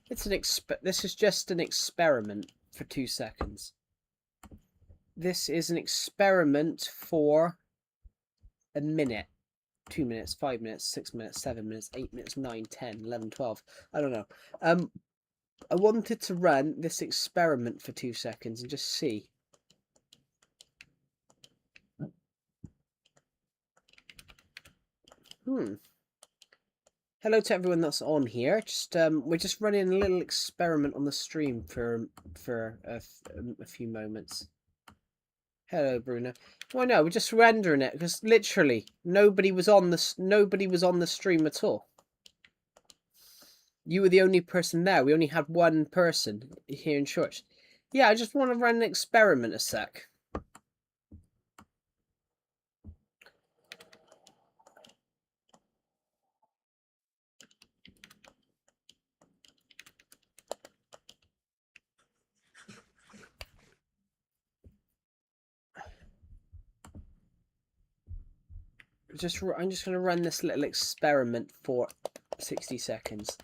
This is just an experiment for 2 seconds. This is an experiment for a minute, 2 minutes, 5 minutes, 6 minutes, 7 minutes, 8 minutes, 9, 10, 11, 12. I don't know. I wanted to run this experiment for 2 seconds and just see. Hello to everyone that's on here. We're just running a little experiment on the stream for a few moments. Hello, Bruno. Well, no, we're just rendering it because literally nobody was on the stream at all. You were the only person there. We only had one person here in church. Yeah, I just want to run an experiment a sec. I'm just going to run this little experiment for 60 seconds.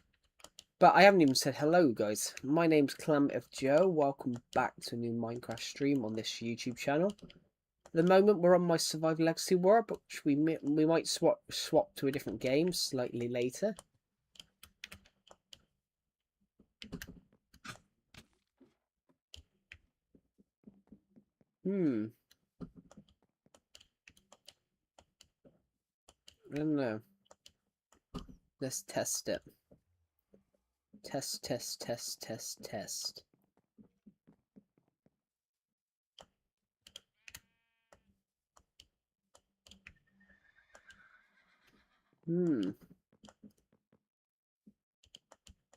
But I haven't even said hello, guys. My name's Clam Joe. Welcome back to a new Minecraft stream on this YouTube channel. At the moment, we're on my Survival Legacy War, but we might swap to a different game slightly later. I don't know. Let's test it. Test.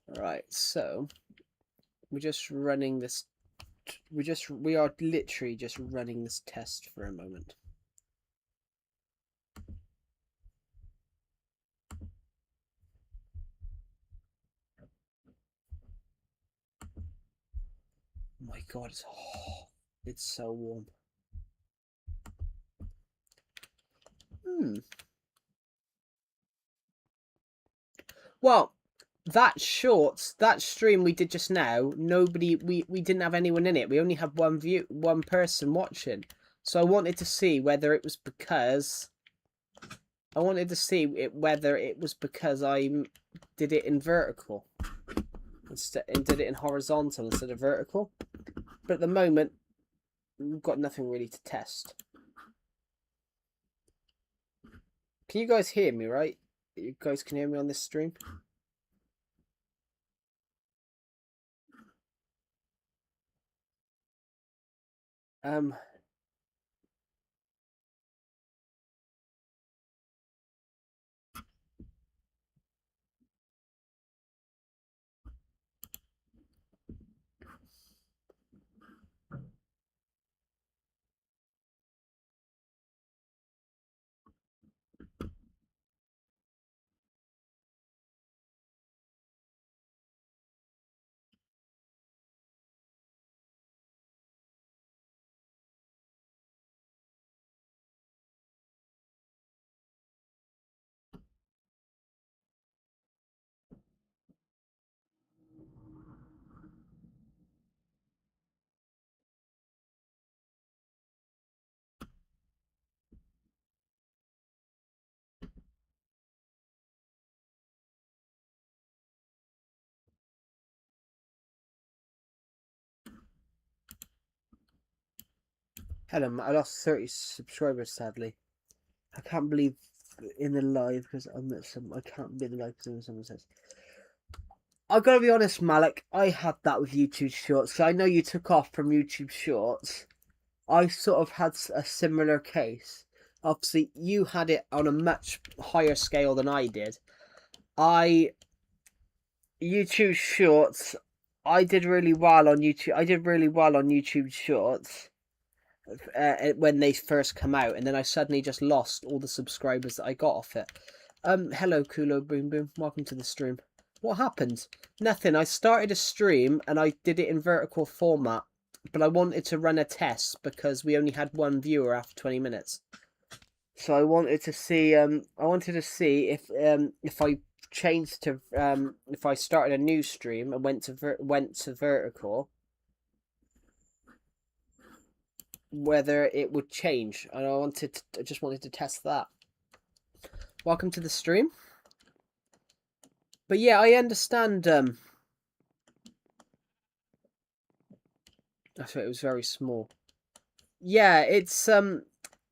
Alright, so we're just running this. We are literally just running this test for a moment. Oh my god, it's so warm. Well, that stream we did just now, we didn't have anyone in it. We only had one person watching. So I wanted to see whether it was because I did it in vertical and did it in horizontal instead of vertical. But at the moment, we've got nothing really to test. Can you guys hear me, right? You guys can hear me on this stream? Hello, I lost 30 subscribers, sadly. I can't believe in the live because I can't be in the live because someone says. I gotta be honest, Malik. I had that with YouTube Shorts. So I know you took off from YouTube Shorts. I sort of had a similar case. Obviously, you had it on a much higher scale than I did. YouTube Shorts. I did really well on YouTube Shorts. When they first come out, and then I suddenly just lost all the subscribers that I got off it. Hello, Kulo Boom Boom. Welcome to the stream. What happened? Nothing. I started a stream and I did it in vertical format, but I wanted to run a test because we only had one viewer after 20 minutes. So I wanted to see. if I changed to if I started a new stream and went to vertical, whether it would change. And I just wanted to test that. Welcome to the stream. But yeah, I understand. I thought it was very small. Yeah, it's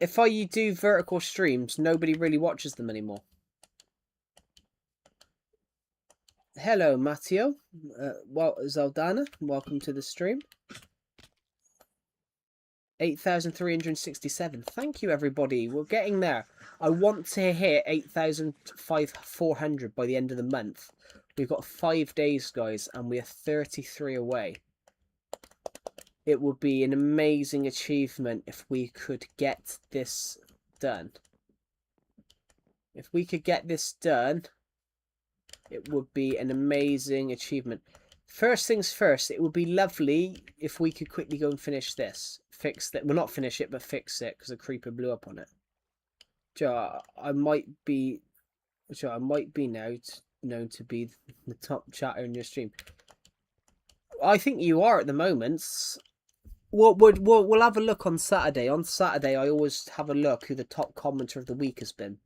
if you do vertical streams, nobody really watches them anymore. Hello, Matteo. Well, Zaldana, welcome to the stream. 8,367. Thank you, everybody. We're getting there. I want to hit 8,400 by the end of the month. We've got 5 days, guys, and we are 33 away. It would be an amazing achievement if we could get this done. If we could get this done, it would be an amazing achievement. First things first, it would be lovely if we could quickly go and finish this. Fix that. Well, not finish it, but fix it, because a creeper blew up on it. Joe, I might be now known to be the top chatter in your stream. I think you are at the moment. We'll have a look on Saturday. On Saturday, I always have a look who the top commenter of the week has been.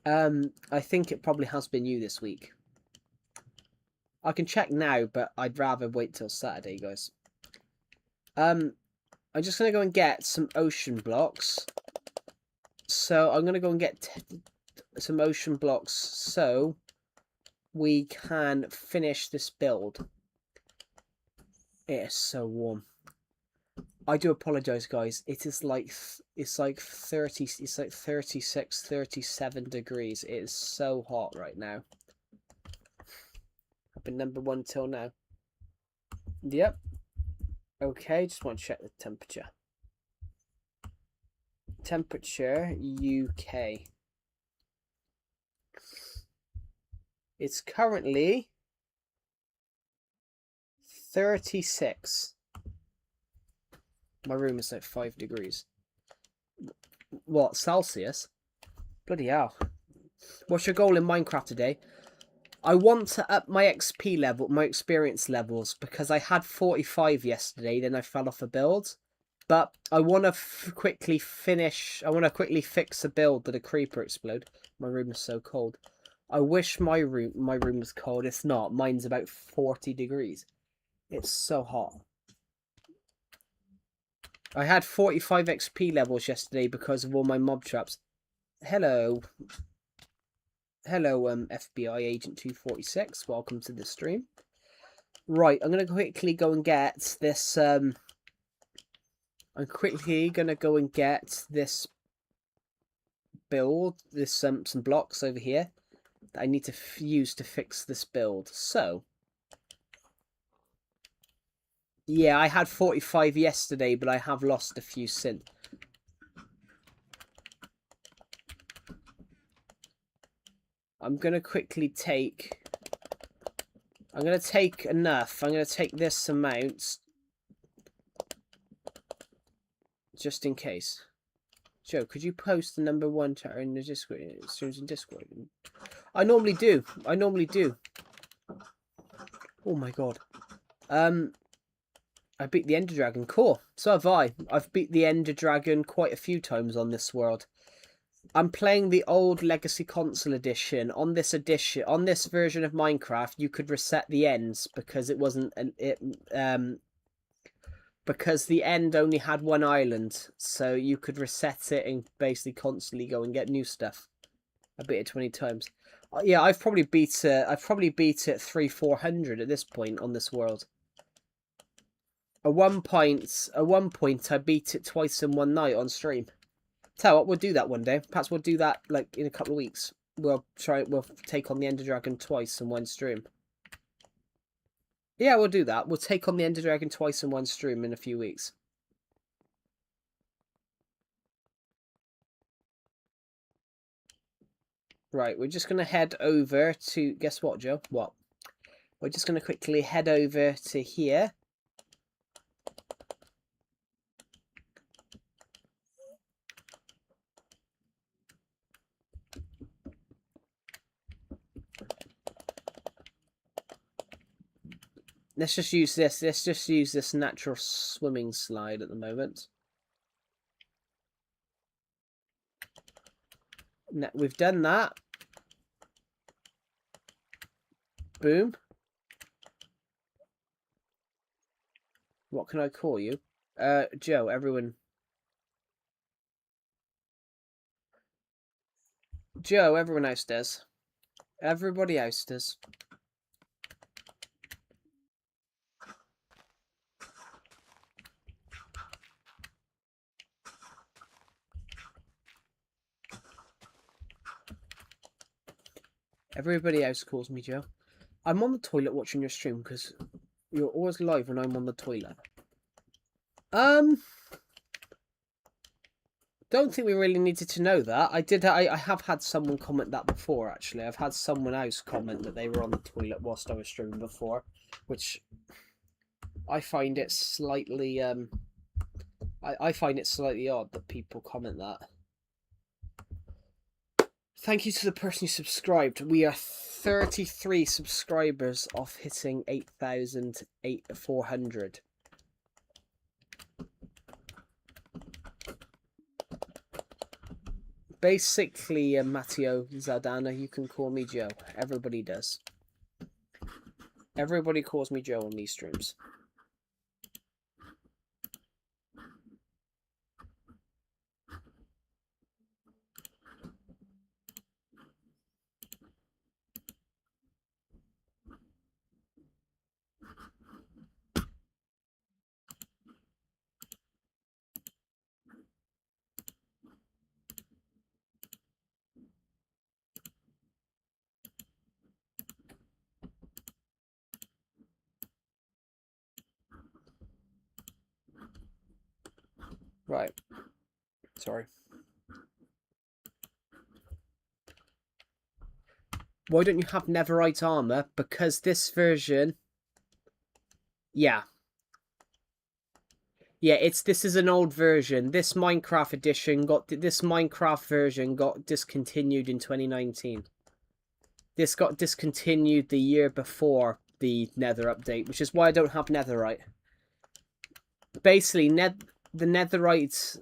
I think it probably has been you this week. I can check now, but I'd rather wait till Saturday, guys. I'm just gonna go and get some ocean blocks. So I'm gonna go and get some ocean blocks so we can finish this build. It is so warm. I do apologize, guys. It's like 36, 37 degrees. It is so hot right now. I've been number 1 till now. Yep. Okay, just want to check the temperature. Temperature UK. It's currently 36. My room is like 5 degrees. What, Celsius? Bloody hell. What's your goal in Minecraft today? I want to up my XP level, my experience levels, because I had 45 yesterday, then I fell off a build. But I want to quickly fix a build that a creeper explode. My room is so cold. I wish my room was cold. It's not. Mine's about 40 degrees. It's so hot. I had 45 XP levels yesterday because of all my mob traps. Hello. Hello, FBI Agent 246. Welcome to the stream. Right, I'm going to quickly go and get this, I'm quickly going to go and get this build, some blocks over here that I need to use to fix this build. So, yeah, I had 45 yesterday, but I have lost a few since. I'm going to quickly take... I'm going to take enough. I'm going to take this amount. Just in case. Joe, could you post the number 1 chatter in the Discord? In Discord? I normally do. I normally do. Oh my god. I beat the Ender Dragon. Cool. So have I. I've beat the Ender Dragon quite a few times on this world. I'm playing the old Legacy Console edition. On this version of Minecraft, you could reset the ends because it wasn't because the end only had 1 island, so you could reset it and basically constantly go and get new stuff. I beat it 20 times. Yeah, I've probably beat it 300-400 at this point on this world. At one point, I beat it twice in one night on stream. Tell you what, we'll do that one day. Perhaps we'll do that like in a couple of weeks. We'll take on the Ender Dragon twice in one stream. Yeah, we'll do that. We'll take on the Ender Dragon twice in one stream in a few weeks. Right, we're just going to head over to... Guess what, Joe? What? We're just going to quickly head over to here. Let's just use this. Let's just use this natural swimming slide at the moment. We've done that. Boom. What can I call you? Joe, everyone. Joe, everyone else does. Everybody else does. Everybody else calls me Joe. I'm on the toilet watching your stream because you're always live when I'm on the toilet. Don't think we really needed to know that. I have had someone comment that before, actually. I've had someone else comment that they were on the toilet whilst I was streaming before, which I find it slightly I find it slightly odd that people comment that. Thank you to the person who subscribed. We are 33 subscribers off hitting 8,400. Basically, Matteo Zaldana, you can call me Joe. Everybody does. Everybody calls me Joe on these streams. Right. Sorry. Why don't you have netherite armor? Because this version... Yeah. Yeah, this is an old version. This Minecraft version got discontinued in 2019. This got discontinued the year before the Nether update, which is why I don't have netherite. Basically, the netherite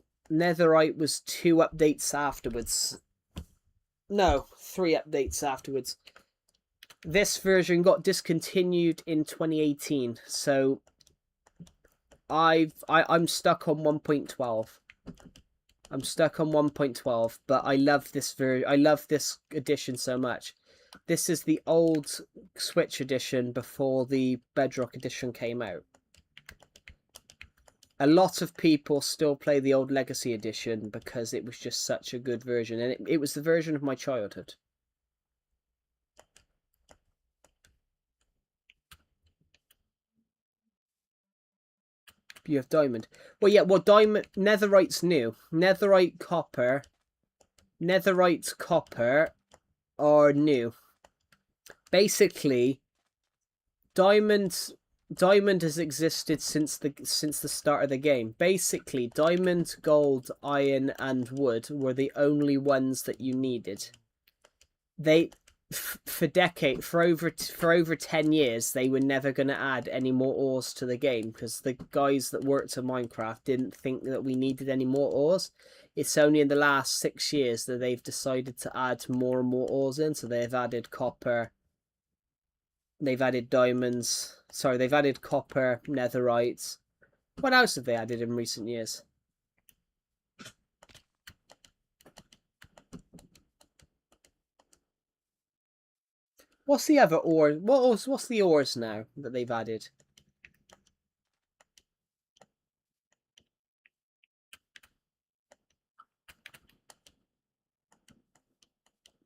was 2 updates afterwards. No, 3 updates afterwards. This version got discontinued in 2018, so I'm stuck on 1.12. I'm stuck on 1.12, but I love this edition so much. This is the old Switch edition before the Bedrock edition came out. A lot of people still play the old Legacy edition because it was just such a good version, and it was the version of my childhood. You have diamond. Well, yeah, well, netherite's new. Netherite, copper are new. Basically, diamond has existed since the start of the game. Basically, diamond, gold, iron, and wood were the only ones that you needed. For over 10 years, they were never going to add any more ores to the game because the guys that worked at Minecraft didn't think that we needed any more ores. It's only in the last 6 years that they've decided to add more and more ores in. So they've added copper, they've added diamonds. Sorry, they've added copper, netherites. What else have they added in recent years? What's the other ore? What's the ores now that they've added?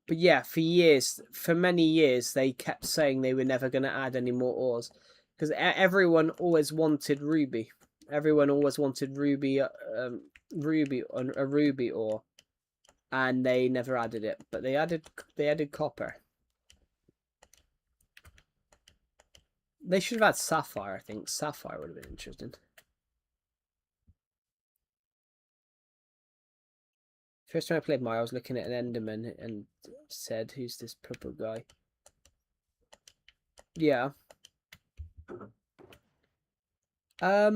But yeah, for many years, they kept saying they were never going to add any more ores because everyone always wanted ruby. Everyone always wanted ruby, a ruby ore, and they never added it. But they added copper. They should have had sapphire. I think sapphire would have been interesting. First time I played Mario, I was looking at an Enderman and said, "Who's this purple guy?" Yeah. I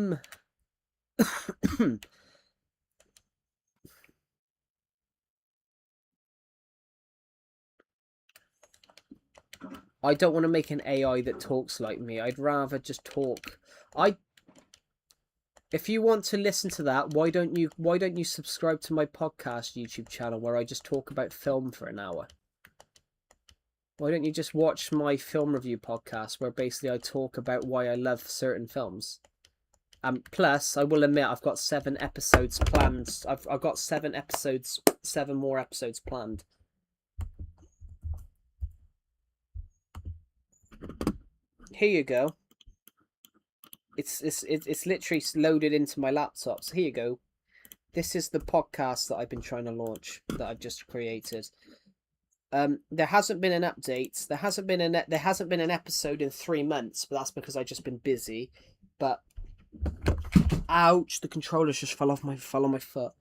don't want to make an AI that talks like me. I'd rather just talk. If you want to listen to that, why don't you subscribe to my podcast YouTube channel where I just talk about film for an hour? Why don't you just watch my film review podcast where basically I talk about why I love certain films? Plus, I will admit I've got 7 episodes planned. I've got 7 episodes, 7 more episodes planned. Here you go. It's literally loaded into my laptop. So here you go. This is the podcast that I've been trying to launch that I've just created. There hasn't been an update. There hasn't been an episode in 3 months, but that's because I've just been busy. But ouch, the controller just fell on my foot.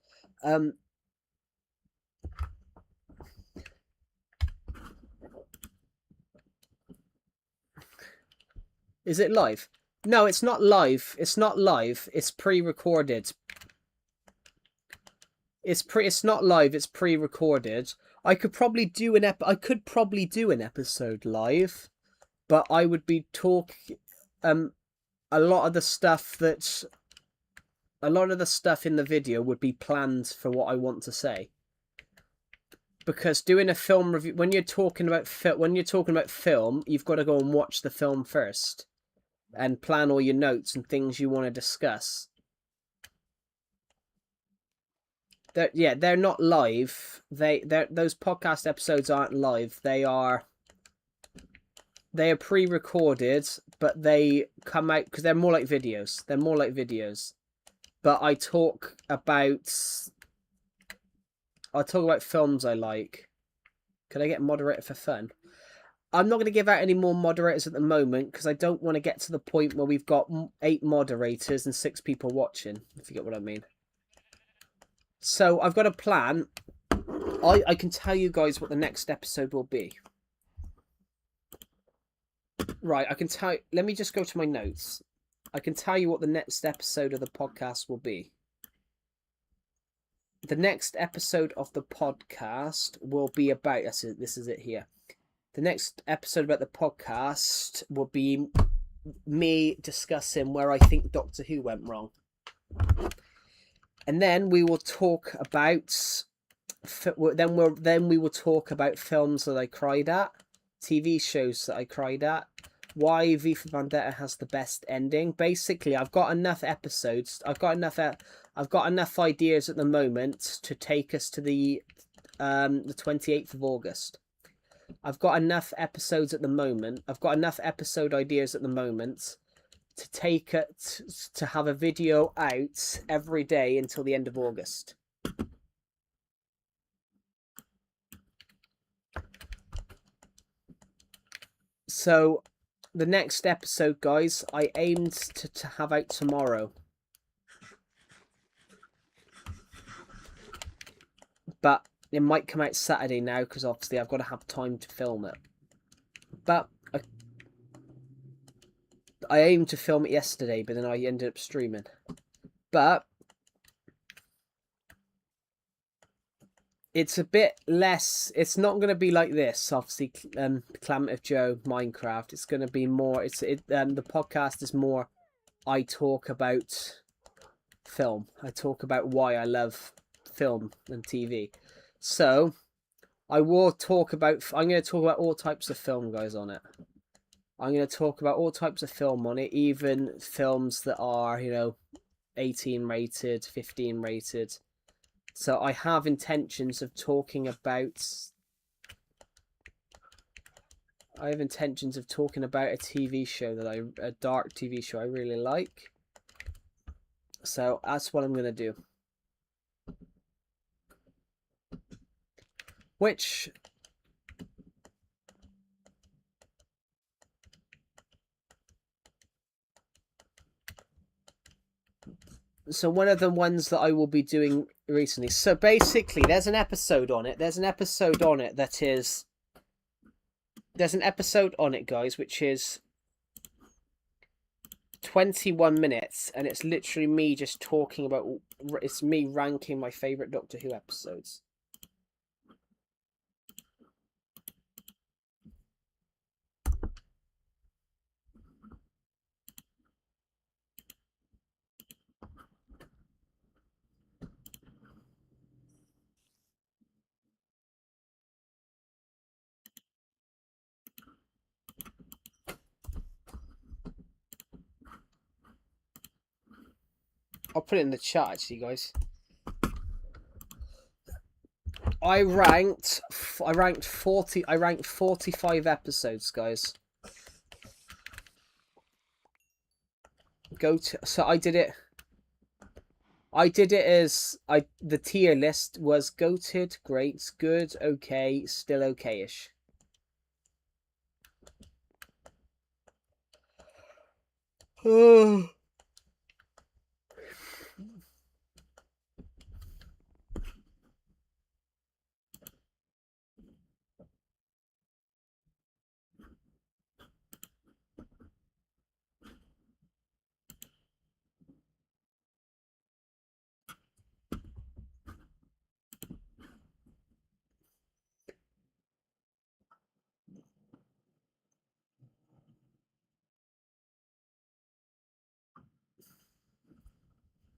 Is it live? No, it's not live. It's not live. It's pre-recorded. It's not live. It's pre-recorded. I could probably do an episode live, but I would be talking a lot of the stuff in the video would be planned for what I want to say. Because doing a film review, when you're talking about film, you've got to go and watch the film first and plan all your notes and things you want to discuss. They're not live. Those podcast episodes aren't live. They are pre-recorded, but they come out because they're more like videos. But I talk about films I like. Could I get moderator for fun? I'm not going to give out any more moderators at the moment because I don't want to get to the point where we've got 8 moderators and 6 people watching, if you get what I mean. So I've got a plan. I can tell you guys what the next episode will be. Right, I can tell you, let me just go to my notes. I can tell you what the next episode of the podcast will be. The next episode of the podcast will be about... This is it here. The next episode about the podcast will be me discussing where I think Doctor Who went wrong. And then we will talk about... Then we will talk about films that I cried at, TV shows that I cried at, why V for Vendetta has the best ending. Basically, I've got enough episodes. I've got enough ideas at the moment to take us to the 28th of August. I've got enough episodes at the moment. I've got enough episode ideas at the moment to take it to have a video out every day until the end of August. So the next episode, guys, I aimed to have out tomorrow. But it might come out Saturday now because obviously I've got to have time to film it. But I aimed to film it yesterday, but then I ended up streaming. But it's a bit less. It's not going to be like this. Obviously, Calamity of Joe, Minecraft. It's going to be more. The podcast is more. I talk about film. I talk about why I love film and TV. So I will talk about. I'm going to talk about all types of film, guys, on it. I'm going to talk about all types of film on it, even films that are, 18 rated, 15 rated. So I have intentions of talking about... a TV show a dark TV show I really like. So that's what I'm going to do. Which... So one of the ones that I will be doing recently. So basically, there's an episode on it. There's an episode on it, guys, which is 21 minutes, and it's literally me just talking about. It's me ranking my favorite Doctor Who episodes. I'll put it in the chat, actually, guys. I ranked 45 episodes, guys. So I did it as the tier list was goated, great, good, okay, still okay-ish.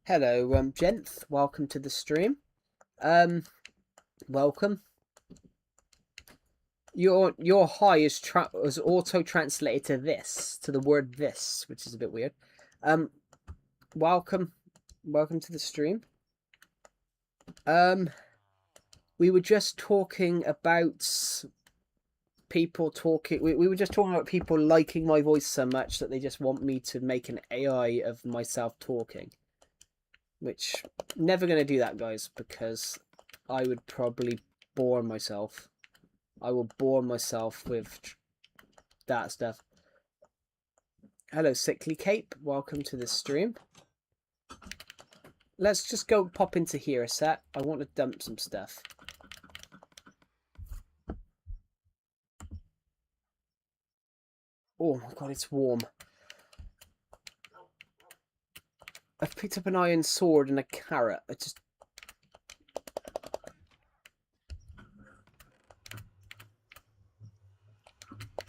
Hello, Jenth. Welcome to the stream. Welcome. Your hi is auto translated to this, to the word this, which is a bit weird. Welcome to the stream. We were just talking about people talking. We were just talking about people liking my voice so much that they just want me to make an AI of myself talking. Which, never going to do that, guys, because I would probably bore myself. I will bore myself with that stuff. Hello, Sickly Cape. Welcome to the stream. Let's just go pop into here a sec. I want to dump some stuff. Oh my god, it's warm. I've picked up an iron sword and a carrot. I just...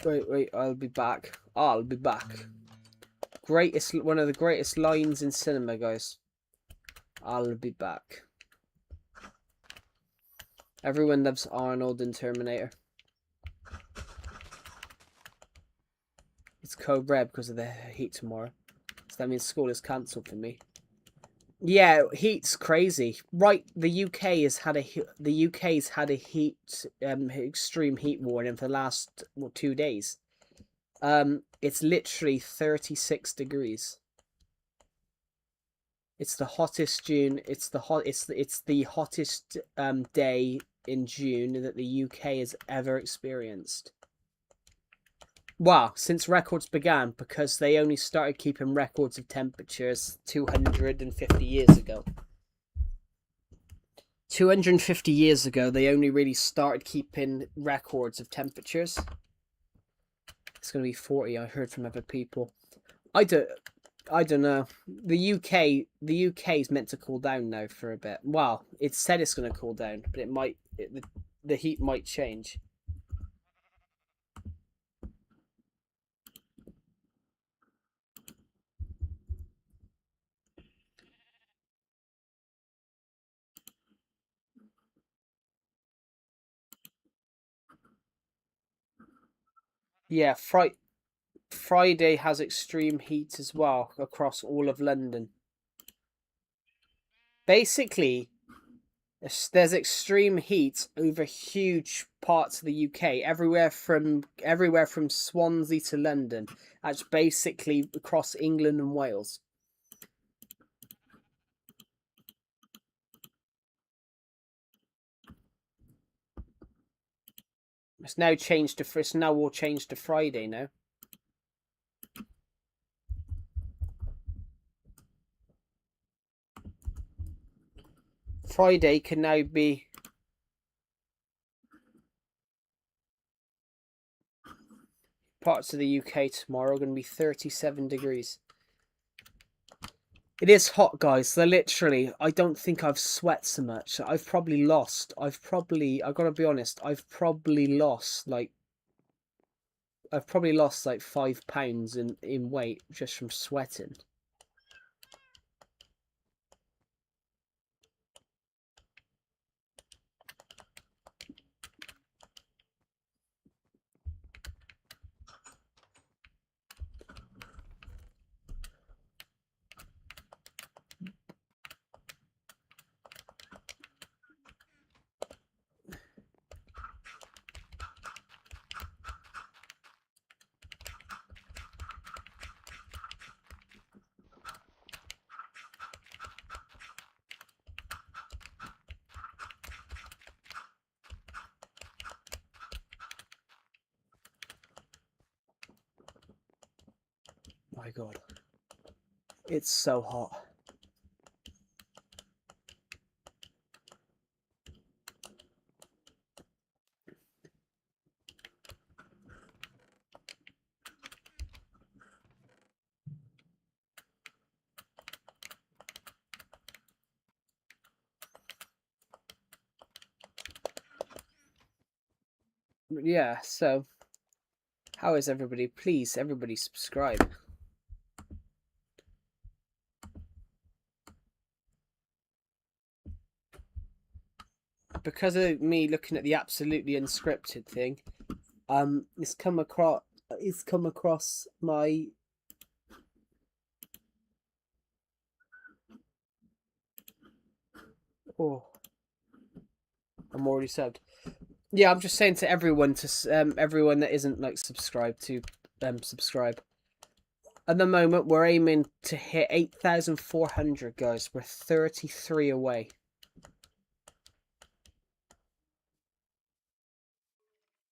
Wait, I'll be back. I'll be back. One of the greatest lines in cinema, guys. I'll be back. Everyone loves Arnold in Terminator. It's code red because of the heat tomorrow. So that means school is cancelled for me. Yeah, heat's crazy. Right, the UK's had a extreme heat warning for the last 2 days. It's literally 36 degrees. It's the hottest June. It's the hottest day in June that the UK has ever experienced. Wow, since records began, because they only started keeping records of temperatures 250 years ago. 250 years ago, they only really started keeping records of temperatures. It's going to be 40, I heard from other people. I don't know. The UK is meant to cool down now for a bit. Well, it said it's going to cool down, but the heat might change. Yeah, Friday has extreme heat as well across all of London. Basically, there's extreme heat over huge parts of the UK, everywhere from Swansea to London. That's basically across England and Wales. It's now all changed to Friday now. Friday can now be parts of the UK tomorrow are going to be 37 degrees. It is hot, guys. So literally, I don't think I've sweat so much. I've probably lost. I gotta be honest. I've probably lost like 5 pounds in weight just from sweating. My God, it's so hot. Yeah, so how is everybody? Please, everybody subscribe. Because of me looking at the absolutely unscripted thing, it's come across my oh, I'm already subbed. Yeah, I'm just saying to everyone everyone that isn't like subscribed to subscribe. At the moment, we're aiming to hit 8,400, guys. We're 33 away.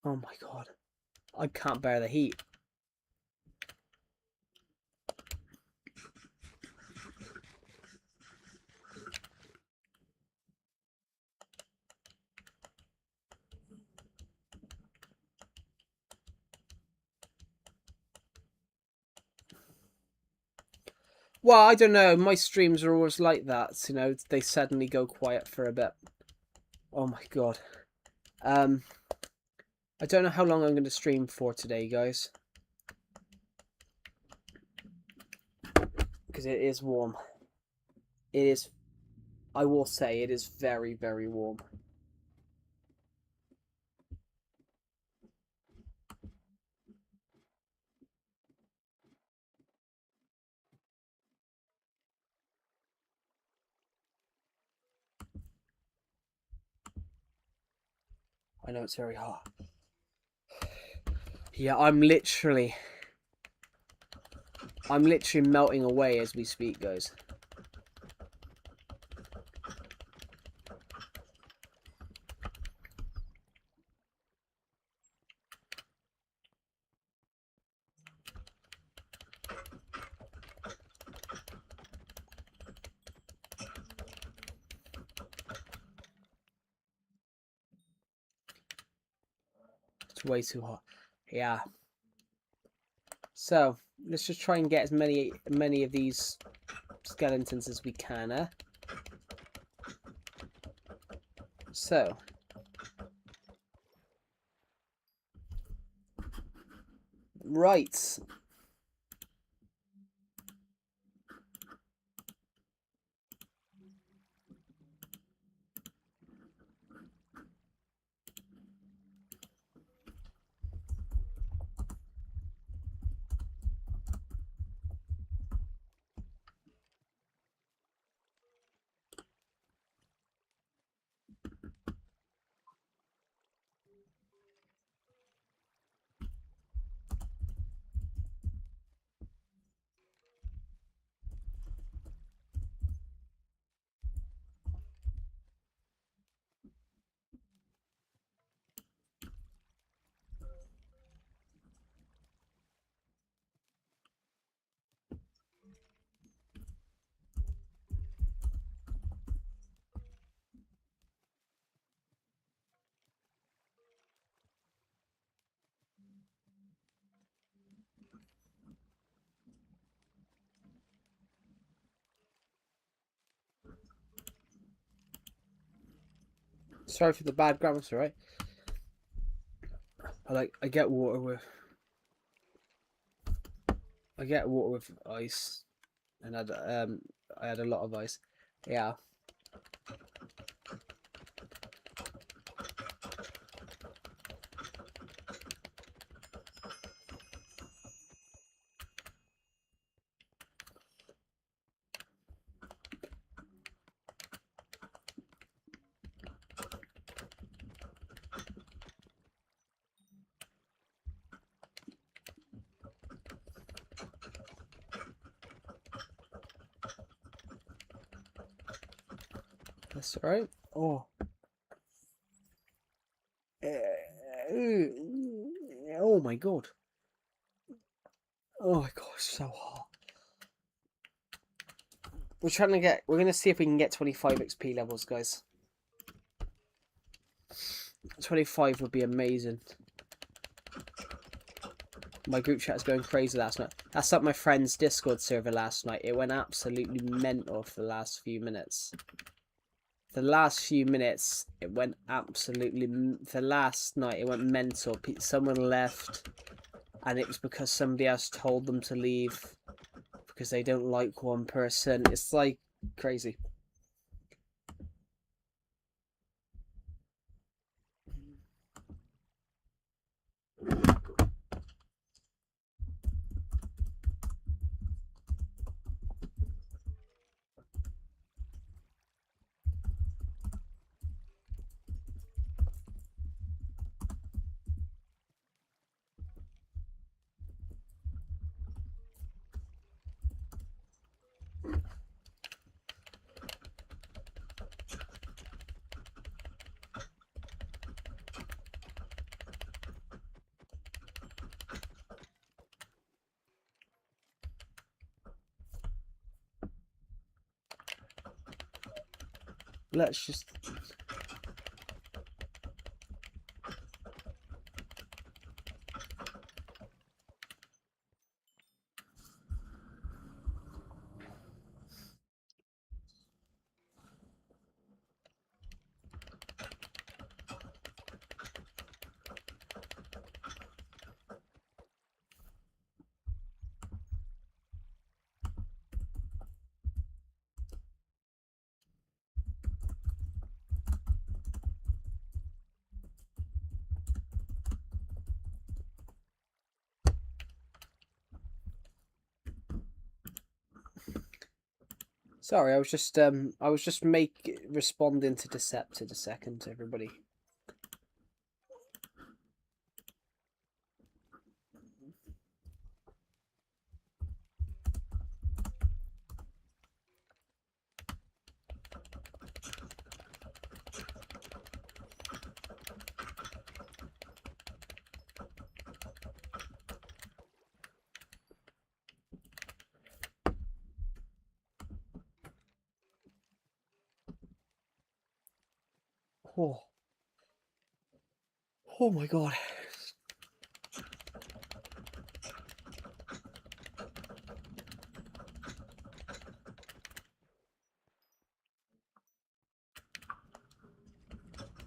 Oh my God, I can't bear the heat. Well, I don't know. My streams are always like that. You know, they suddenly go quiet for a bit. Oh my God. I don't know how long I'm going to stream for today, guys. Because it is warm. It is, I will say, it is very, very warm. I know it's very hot. Yeah, I'm literally melting away as we speak, guys. It's way too hot. Yeah. So, let's just try and get as many of these skeletons as we can, eh? So, right. Sorry for the bad grammar, right? I get water with ice, and I had a lot of ice. Yeah. That's all right. Oh. Oh my god. Oh my god, it's so hot. We're gonna see if we can get 25 XP levels, guys. 25 would be amazing. My group chat is going crazy last night. That's up my friend's Discord server last night. It went absolutely mental for the last few minutes. The last few minutes, it went absolutely... The last night, it went mental. Someone left, and it was because somebody else told them to leave because they don't like one person. It's like crazy. Let's just... Sorry, I was just responding to Decepted a second, everybody. Oh. Oh my god.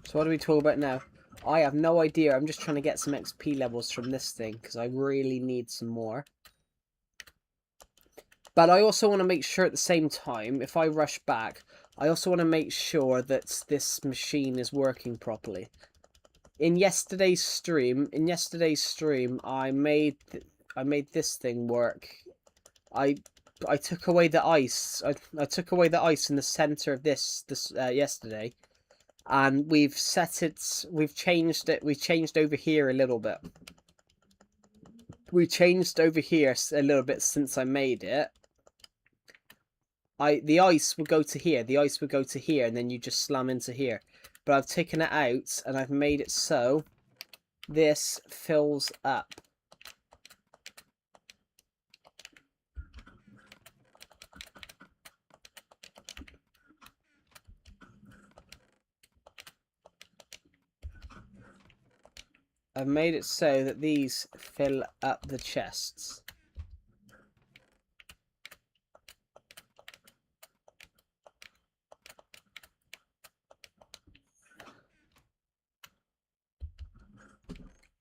So what do we talk about now? I have no idea. I'm just trying to get some XP levels from this thing because I really need some more. But I also want to make sure at the same time, if I rush back, I also want to make sure that this machine is working properly. In yesterday's stream, I made this thing work. I took away the ice. I took away the ice in the center of this yesterday, and we've set it. We've changed it. We changed over here a little bit. We changed over here a little bit since I made it. The ice would go to here. The ice would go to here, and then you just slam into here. But I've taken it out, and I've made it so this fills up. I've made it so that these fill up the chests.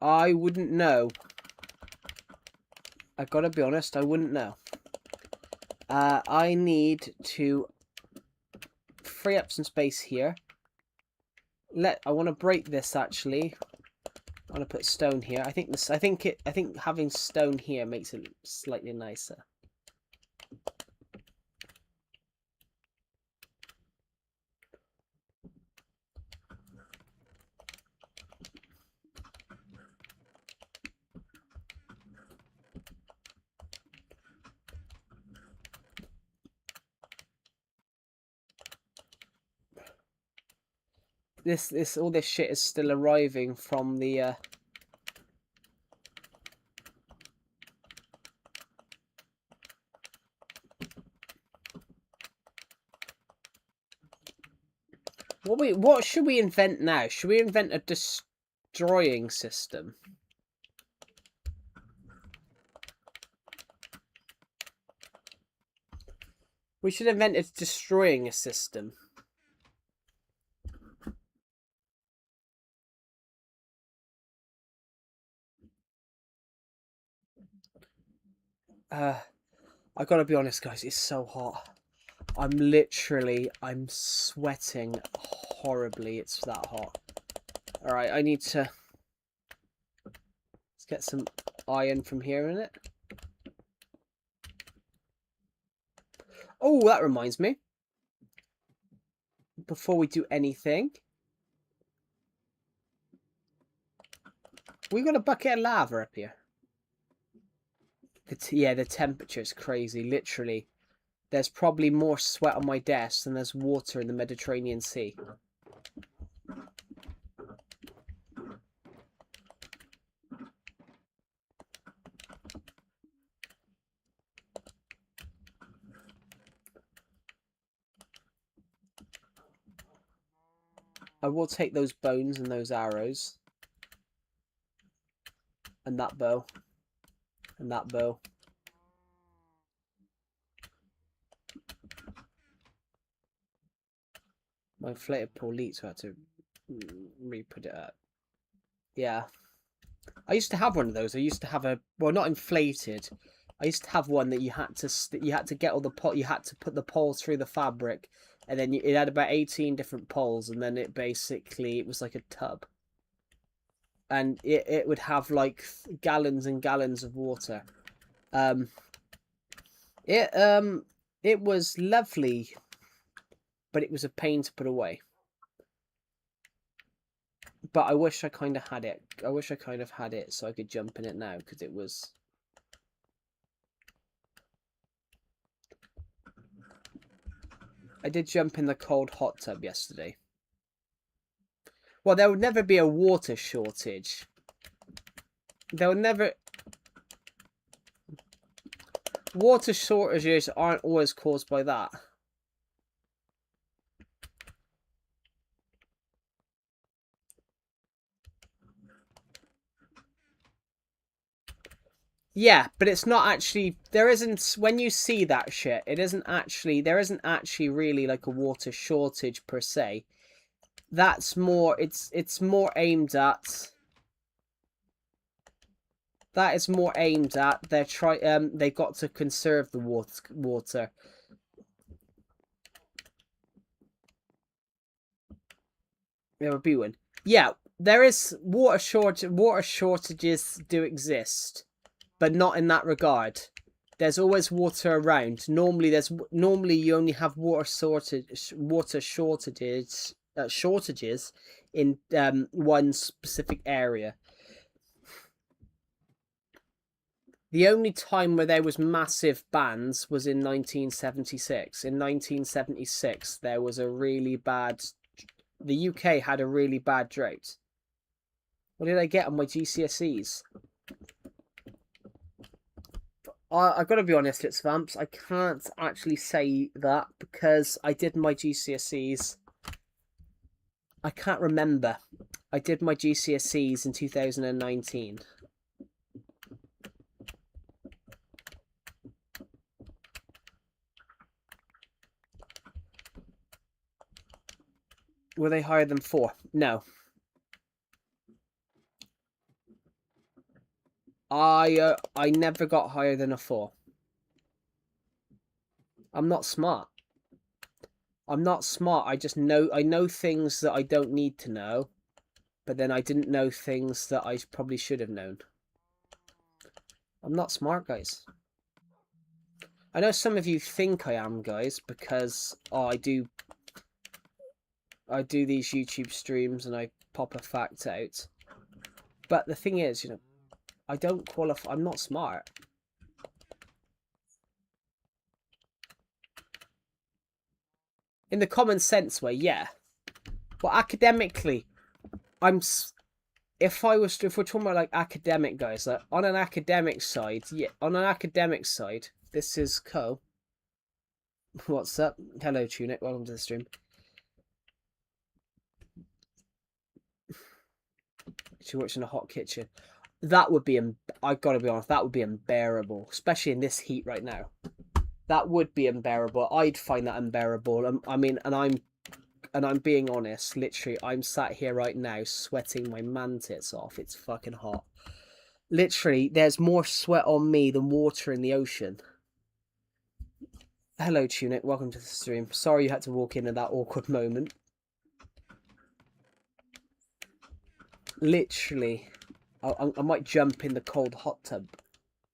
I wouldn't know. I gotta be honest, I wouldn't know. I need to free up some space here. I want to break this actually. I want to put stone here. I think having stone here makes it slightly nicer. All this shit is still arriving from the what should we invent now? Should we invent a destroying system? We should invent a destroying a system. I gotta be honest, guys. It's so hot. I'm sweating horribly. It's that hot. All right, I need to. Let's get some iron from here in it. Oh, that reminds me. Before we do anything, we got a bucket of lava up here. Yeah, the temperature's crazy. Literally, there's probably more sweat on my desk than there's water in the Mediterranean Sea. I will take those bones and those arrows. And that bow. And that bow. My inflated poor lead, so I had to re-put it up. Yeah. I used to have one of those. I used to have a, well, not inflated. I used to have one that you had to get all the you had to put the poles through the fabric, and then it had about 18 different poles, and then it was like a tub, and it would have like gallons and gallons of water. It was lovely, but it was a pain to put away. But I wish I kind of had it. I wish I kind of had it so I could jump in it now, because it was. I did jump in the cold hot tub yesterday. Well, there would never be a water shortage. There would never. Water shortages aren't always caused by that. Yeah, but it's not actually. There isn't. When you see that shit, it isn't actually. There isn't actually really like a water shortage per se. That's more. It's more aimed at. That is more aimed at. They've got to conserve the water. There would be one. Yeah, there is water shortage. Water shortages do exist, but not in that regard. There's always water around. Normally you only have water shortages in one specific area. The only time where there was massive bans was in 1976. In 1976, there was a really bad. The UK had a really bad drought. What did I get on my GCSEs? I gotta be honest, it's Vamps. I can't actually say that because I did my GCSEs. I can't remember. I did my GCSEs in 2019. Were they higher than 4? No. I never got higher than a 4. I'm not smart. I'm not smart. I just know. I know things that I don't need to know, but then I didn't know things that I probably should have known. I'm not smart, guys. I know some of you think I am, guys, because I do these YouTube streams and I pop a fact out. But the thing is, you know, I don't qualify. I'm not smart. In the common sense way, yeah. But academically, if we're talking about like academic guys, like on an academic side, yeah, on an academic side, this is Co. What's up? Hello, Tunic. Welcome to the stream. She's watching a hot kitchen. That would be, I gotta be honest, that would be unbearable, especially in this heat right now. That would be unbearable. I'd find that unbearable. I mean, and I'm being honest. Literally, I'm sat here right now sweating my man-tits off. It's fucking hot. Literally, there's more sweat on me than water in the ocean. Hello, Tunic. Welcome to the stream. Sorry you had to walk in at that awkward moment. Literally, I might jump in the cold hot tub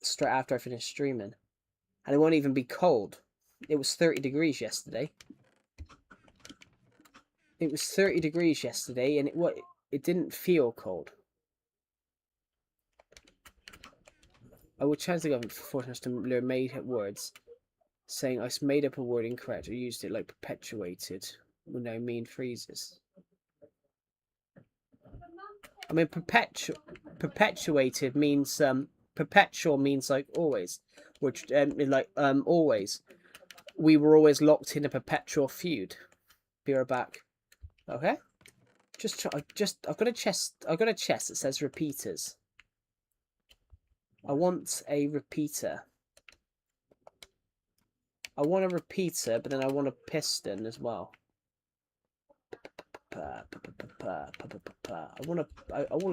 straight after I finish streaming. And it won't even be cold. It was 30 degrees yesterday. It was 30 degrees yesterday, and it didn't feel cold. I would chance the government for forcing us to learn made-up words, saying I made up a word incorrect or used it like perpetuated when I mean freezes. I mean, perpetuated means perpetual means like always, which always. We were always locked in a perpetual feud. Be right back. Okay. I've got a chest. I've got a chest that says repeaters. I want a repeater. I want a repeater, but then I want a piston as well. All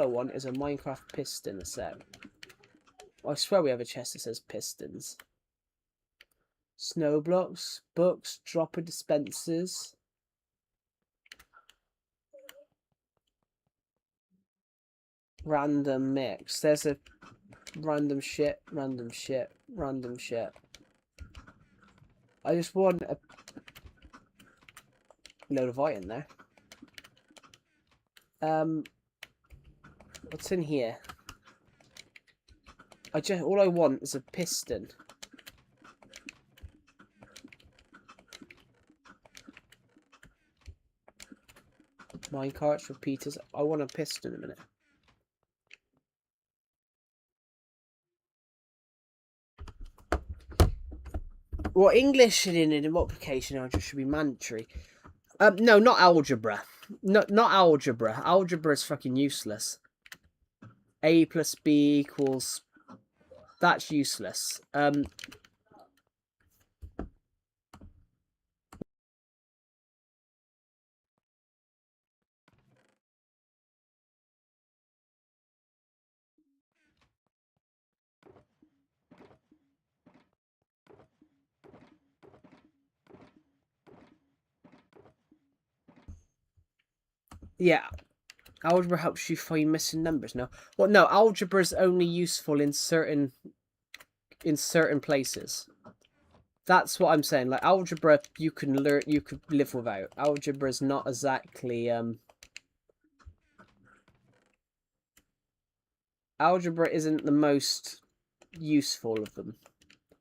I want is a Minecraft piston set. I swear we have a chest that says pistons. Snow blocks, books, dropper dispensers. Random mix. There's a random shit, random shit, random shit. I just want a load of iron there. What's in here? All I want is a piston. Minecarts, repeaters. I want a piston in a minute. Well, English in multiplication algebra should be mandatory. No, not algebra. Not algebra. Algebra is fucking useless. A plus B equals... That's useless. Yeah. Algebra helps you find missing numbers. No. Well, no, algebra is only useful in certain places. That's what I'm saying. Like algebra, you can learn, you could live without. Algebra is not exactly algebra isn't the most useful of them.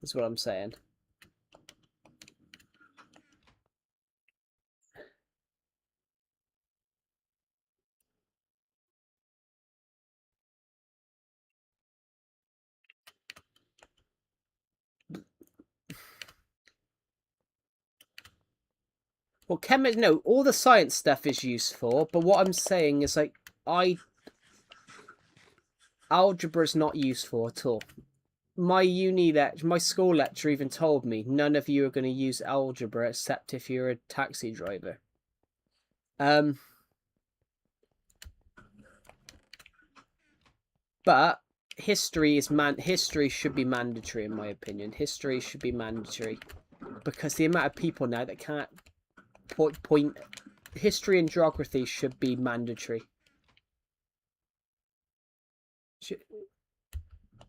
Is what I'm saying. Well, no, all the science stuff is useful, but what I'm saying is like algebra is not useful at all. My my school lecturer even told me none of you are going to use algebra except if you're a taxi driver. But history should be mandatory in my opinion. History should be mandatory because the amount of people now that can't point history and geography should be mandatory.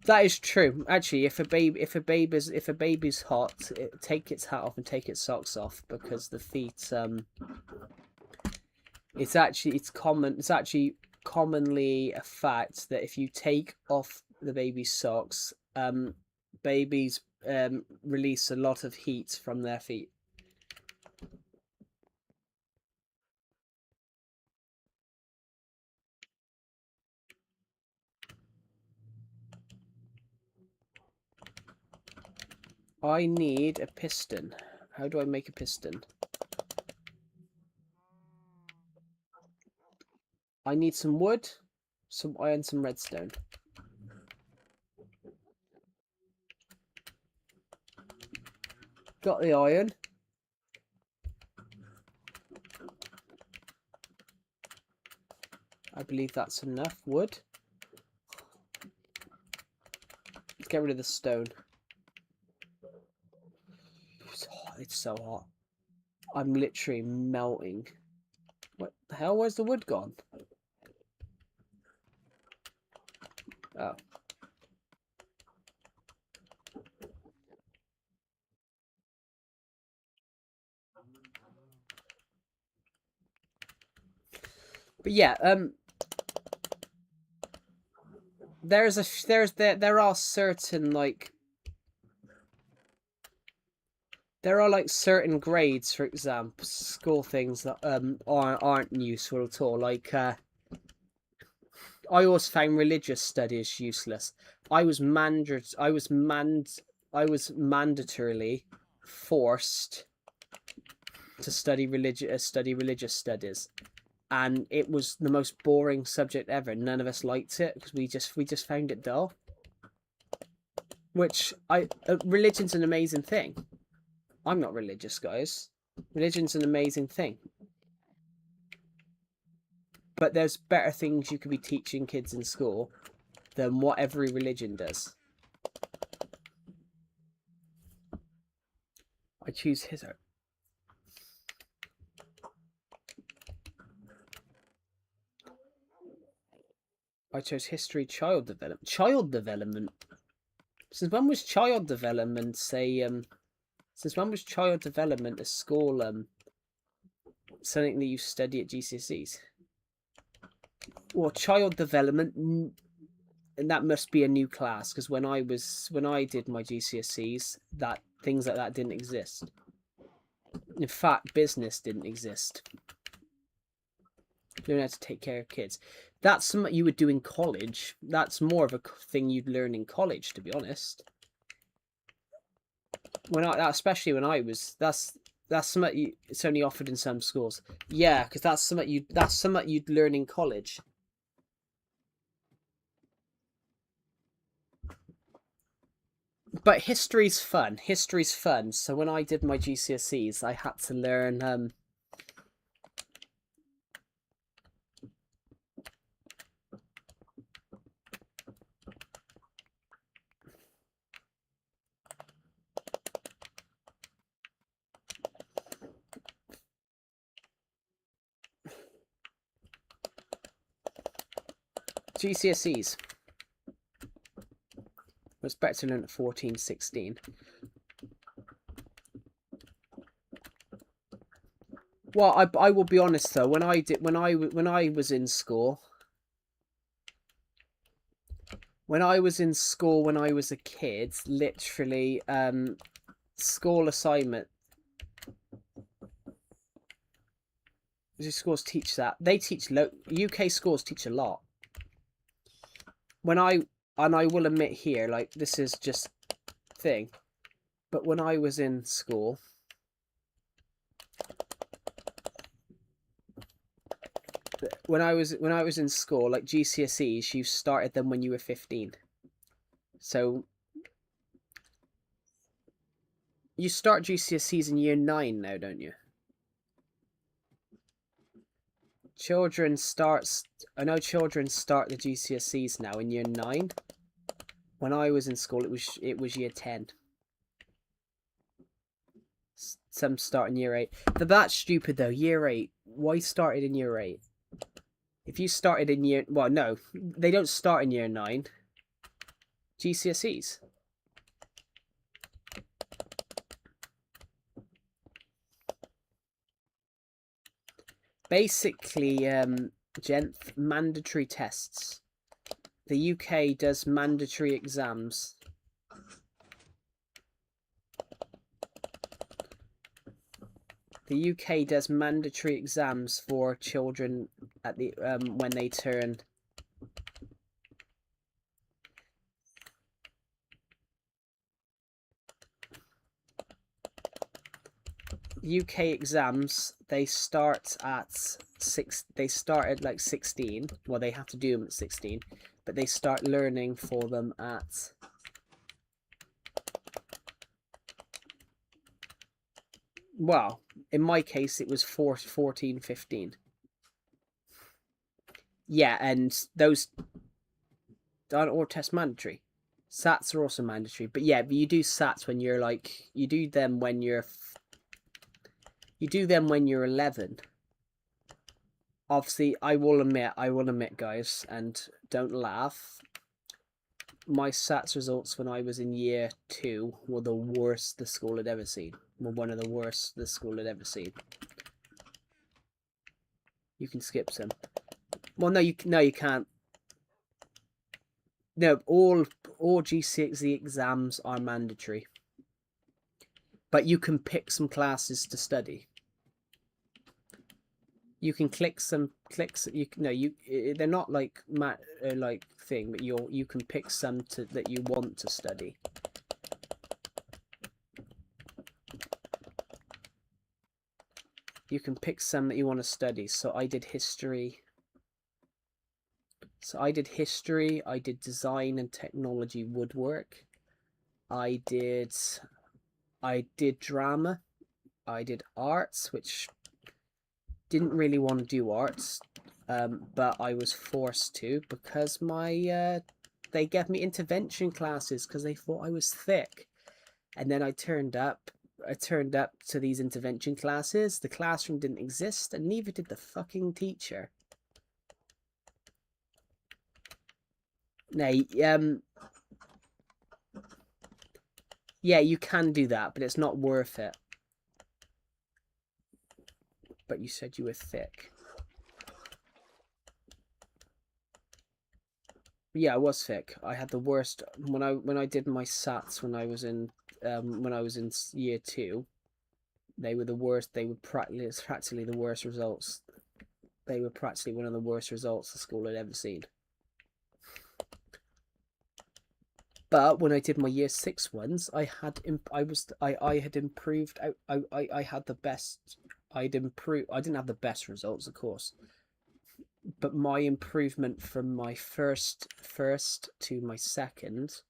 That is true. Actually, if a baby's hot, take its hat off and take its socks off because the feet it's actually commonly a fact that if you take off the baby's socks, babies release a lot of heat from their feet. I need a piston. How do I make a piston? I need some wood, some iron, some redstone. Got the iron. I believe that's enough wood. Let's get rid of the stone. It's so hot. I'm literally melting. What the hell? Where's the wood gone? Oh. But yeah, there are certain there are like certain grades, for example, school things that aren't useful at all. Like I always found religious studies useless. I was mandatorily forced to study religious studies, and it was the most boring subject ever. None of us liked it because we just found it dull. Which religion's an amazing thing. I'm not religious, guys. Religion's an amazing thing. But there's better things you could be teaching kids in school than what every religion does. I choose his. I chose history, child development. Child development. Since when was child development Since when was child development a school something that you study at GCSEs? Well, child development, and that must be a new class because when I did my GCSEs, that things like that didn't exist. In fact, business didn't exist. Learn how to take care of kids. That's something you would do in college. That's more of a thing you'd learn in college, to be honest. Especially when I was, that's something it's only offered in some schools. Yeah, because that's something you'd learn in college. But history's fun. So when I did my GCSEs, I had to learn GCSEs. It's better to learn at 14, 16. Well, I will be honest though. When I was in school, when I was a kid, literally, school assignment. Schools teach that. They teach UK schools teach a lot. And I will admit here, like, this is just thing, but when I was in school, like GCSEs, you started them when you were 15. So you start GCSEs in year 9 now, don't you? I know children start the GCSEs now in year 9. When I was in school, it was year 10. Some start in year 8. But that's stupid though. Year 8. Why started in year 8? If you started in year... Well, no. They don't start in year 9. GCSEs. Basically, mandatory tests. The UK does mandatory exams. The UK does mandatory exams for children at the when they turn. UK exams, they start at They start at like 16. Well, they have to do them at 16, but they start learning for them at. Well, in my case, it was 14, 15. Yeah, and those aren't all test mandatory. SATs are also mandatory, but yeah, but you do SATs when you're like you do them when you're 11. Obviously, I will admit, guys, and don't laugh. My SATs results when I was in year 2 were the worst the school had ever seen. Were one of the worst the school had ever seen. You can skip some. Well, no, you can't. No, all GCSE exams are mandatory, but you can pick some classes to study. You can click some clicks. They're not like like thing, but you can pick some that you want to study. You can pick some that you want to study. So I did history. I did design and technology woodwork. I did drama. I did arts, which didn't really want to do arts, but I was forced to because they gave me intervention classes because they thought I was thick. And then I turned up to these intervention classes. The classroom didn't exist, and neither did the fucking teacher. No, yeah, you can do that, but it's not worth it. But you said you were thick. Yeah, I was thick. I had the worst when I did my SATs when I was in year 2. They were the worst. They were practically the worst results. They were practically one of the worst results the school had ever seen. But when I did my year 6 ones, I had improved. I had the best. I'd improved. I didn't have the best results, of course, but my improvement from my first to my second.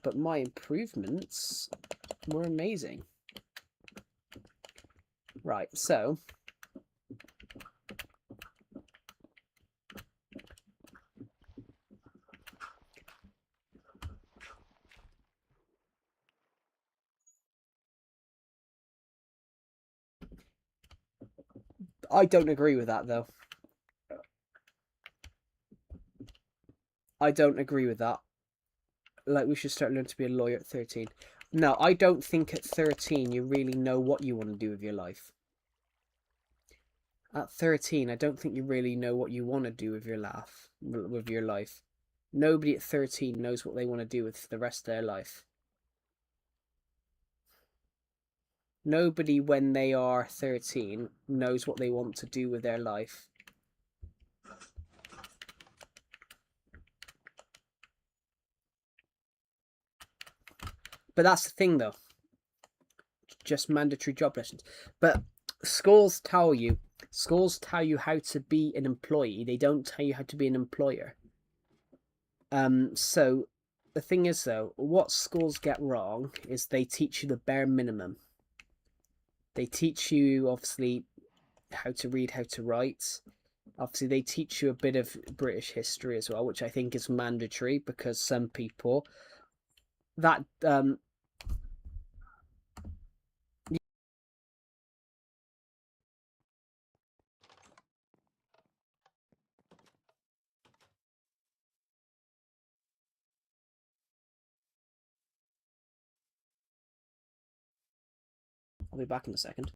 But my improvements were amazing. Right, so I don't agree with that, though. I don't agree with that. Like, we should start learning to be a lawyer at 13. No, I don't think at 13 you really know what you want to do with your life. At 13, I don't think you really know what you want to do with your life. Nobody at 13 knows what they want to do with the rest of their life. Nobody, when they are 13, knows what they want to do with their life. But that's the thing, though. Just mandatory job lessons. But schools tell you how to be an employee. They don't tell you how to be an employer. So the thing is, though, what schools get wrong is they teach you the bare minimum. They teach you, obviously, how to read, how to write. Obviously, they teach you a bit of British history as well, which I think is mandatory because some people that I'll be back in a second.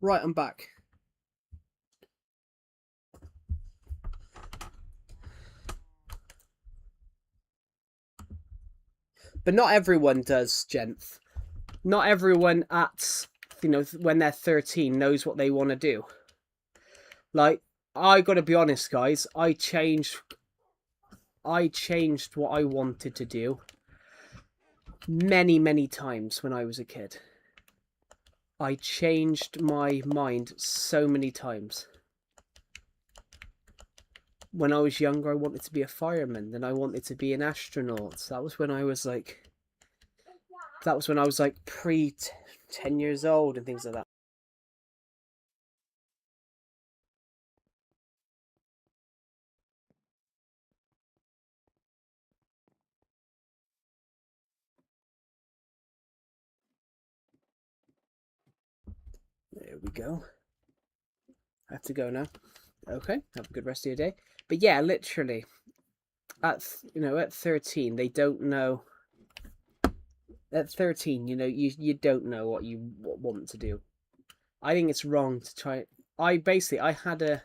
Right, I'm back. But not everyone does, gent. Not everyone at, when they're 13 knows what they want to do. Like, I gotta be honest, guys. I changed what I wanted to do many, many times when I was a kid. I changed my mind so many times. When I was younger, I wanted to be a fireman. Then I wanted to be an astronaut. That was when I was like, pre 10 years old and things like that. There we go. I have to go now. Okay, have a good rest of your day. But yeah, literally, at 13, they don't know. At 13, you don't know what you want to do. I think it's wrong to try. I had a,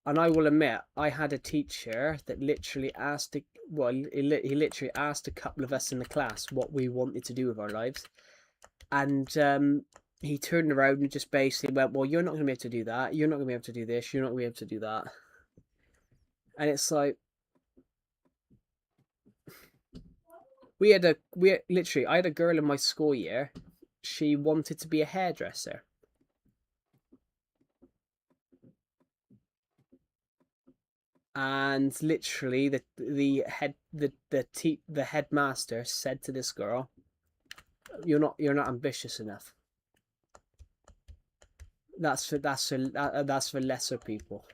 and I will admit, I had a teacher that literally asked, he literally asked a couple of us in the class what we wanted to do with our lives, and he turned around and just basically went, "Well, you're not going to be able to do that. You're not going to be able to do this. You're not going to be able to do that." And it's like, I had a girl in my school year. She wanted to be a hairdresser, and literally the headmaster said to this girl, "You're not ambitious enough. That's for lesser people."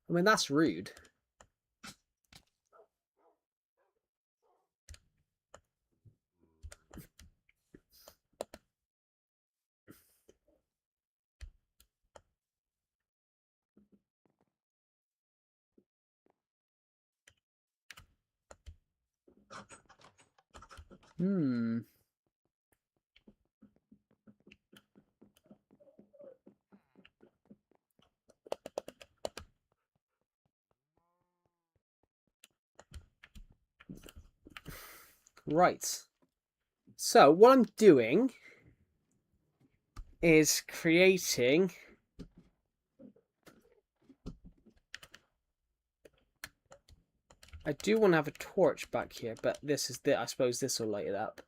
I mean, that's rude. Hmm. Right. So what I'm doing is creating I do want to have a torch back here, but this is I suppose this will light it up.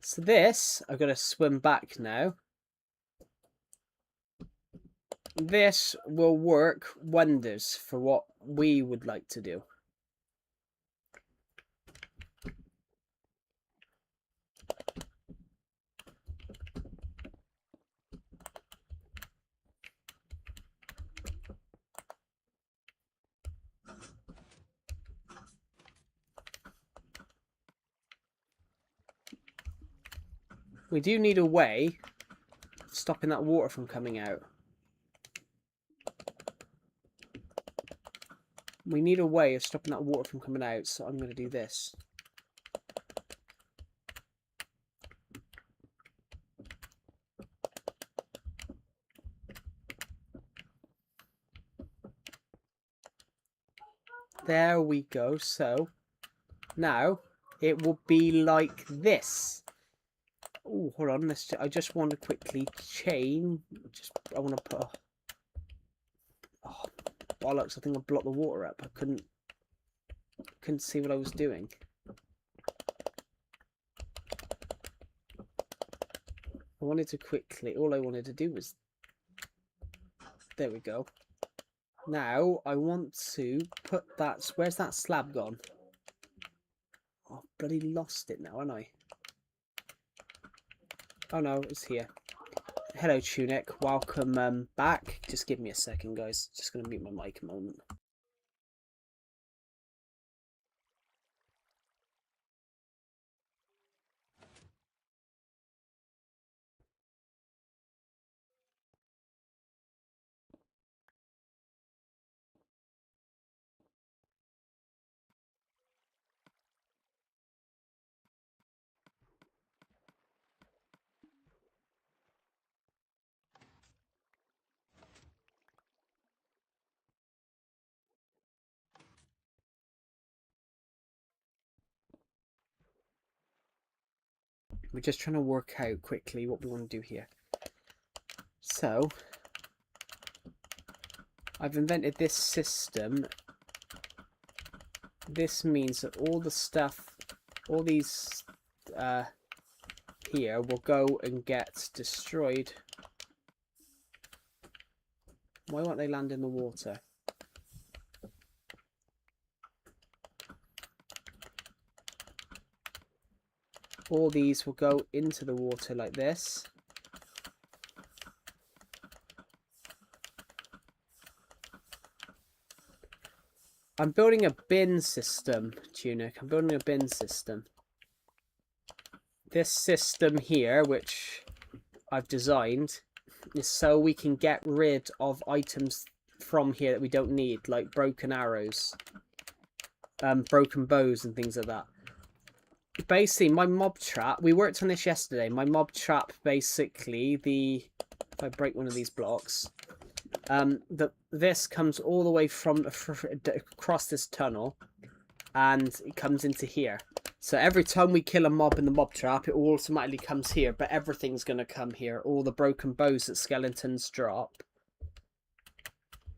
So this, I've got to swim back now. This will work wonders for what we would like to do. We do need a way of stopping that water from coming out. We need a way of stopping that water from coming out, so I'm going to do this. There we go. So now it will be like this. Oh, hold on. I just want to quickly chain. I want to put. Oh, bollocks! I think I blocked the water up. I couldn't see what I was doing. I wanted to quickly. All I wanted to do was. There we go. Now I want to put that. Where's that slab gone? Oh, bloody lost it now, haven't I? Oh no, it's here. Hello, Tunic. Welcome back. Just give me a second, guys. Just going to mute my mic a moment. We're just trying to work out quickly what we want to do here. So, I've invented this system. This means that all the stuff, all these here will go and get destroyed. Why won't they land in the water? All these will go into the water like this. I'm building a bin system, Tunic. I'm building a bin system. This system here, which I've designed, is so we can get rid of items from here that we don't need, like broken arrows, broken bows and things like that. Basically, my mob trap, we worked on this yesterday. My mob trap, basically, if I break one of these blocks, this comes all the way from across this tunnel, and it comes into here. So every time we kill a mob in the mob trap, it automatically comes here, but everything's going to come here. All the broken bows that skeletons drop.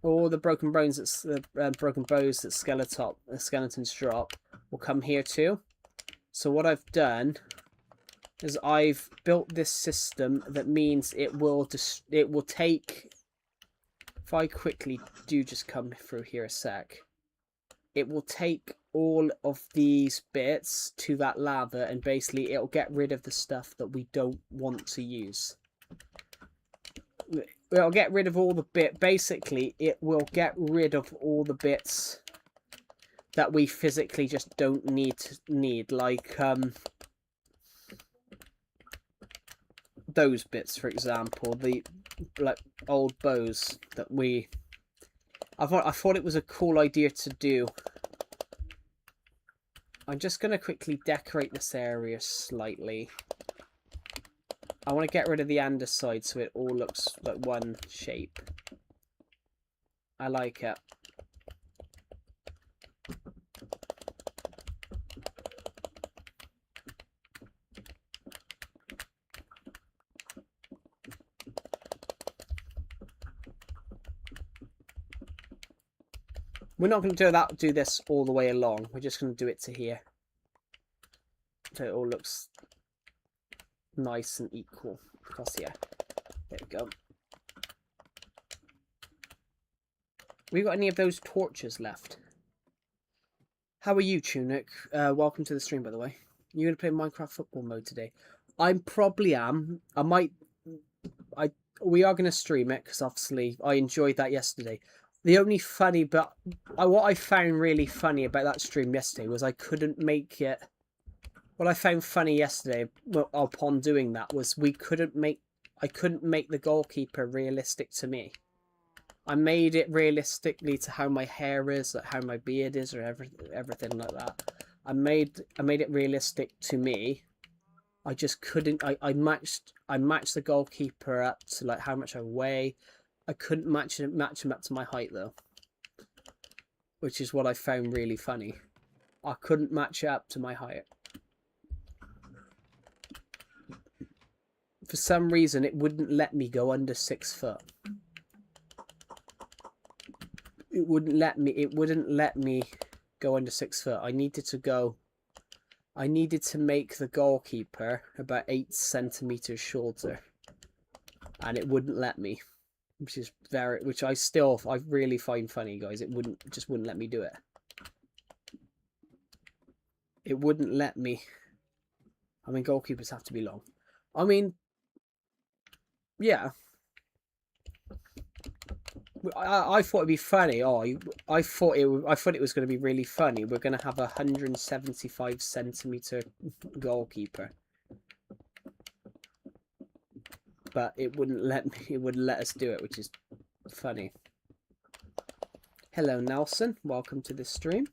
All the broken bones that broken bows that skeletons drop will come here too. So what I've done is I've built this system that means it will take. If I quickly do just come through here a sec, it will take all of these bits to that lava, and basically it'll get rid of the stuff that we don't want to use. It'll get rid of all the basically it will get rid of all the bits that we physically just don't need, like those bits, for example, the like old bows that I thought it was a cool idea to do. I'm just going to quickly decorate this area slightly. I want to get rid of the andesite so it all looks like one shape. I like it. We're not going to do this all the way along. We're just going to do it to here. So it all looks nice and equal. Across here. There we go. We got any of those torches left? How are you, Tunic? Welcome to the stream, by the way. You going to play Minecraft football mode today? I probably am. We are going to stream it because obviously I enjoyed that yesterday. The only funny, but what I found really funny about that stream yesterday was I couldn't make it. What I found funny yesterday, upon doing that, was I couldn't make the goalkeeper realistic to me. I made it realistically to how my hair is, how my beard is, or everything like that. I made it realistic to me. I just couldn't. I matched the goalkeeper up to like how much I weigh. I couldn't match him up to my height though, which is what I found really funny. I couldn't match it up to my height. For some reason, it wouldn't let me go under 6 foot. It wouldn't let me go under 6 foot. I needed to make the goalkeeper about 8 centimeters shorter, and it wouldn't let me, which I really find funny, guys. It just wouldn't let me do it. It wouldn't let me. I mean, goalkeepers have to be long. I mean, yeah. I thought it'd be funny. I thought it was going to be really funny. We're going to have a 175 centimeter goalkeeper, but it wouldn't let me. It wouldn't let us do it, which is funny. Hello, Nelson. Welcome to the stream.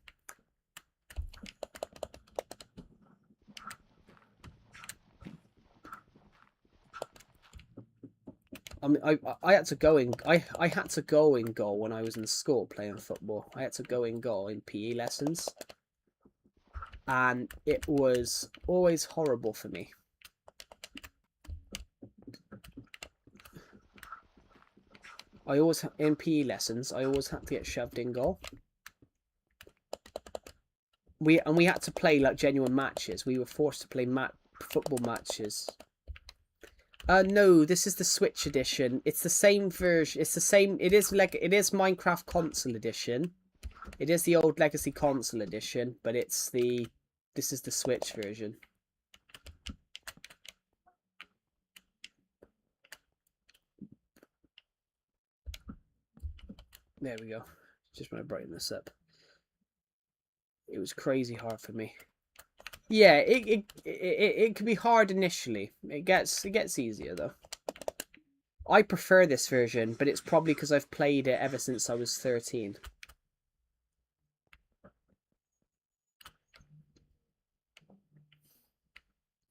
I mean, I had to go in. I had to go in goal when I was in school playing football. I had to go in goal in PE lessons, and it was always horrible for me. In PE lessons, I always had to get shoved in goal. We had to play like genuine matches. We were forced to play football matches. No, this is the Switch edition. It's the same version. It's the same. It is Minecraft console edition. It is the old Legacy console edition, but this is the Switch version. There we go. Just want to brighten this up. It was crazy hard for me. Yeah, it can be hard initially. It gets easier though. I prefer this version, but it's probably because I've played it ever since I was 13.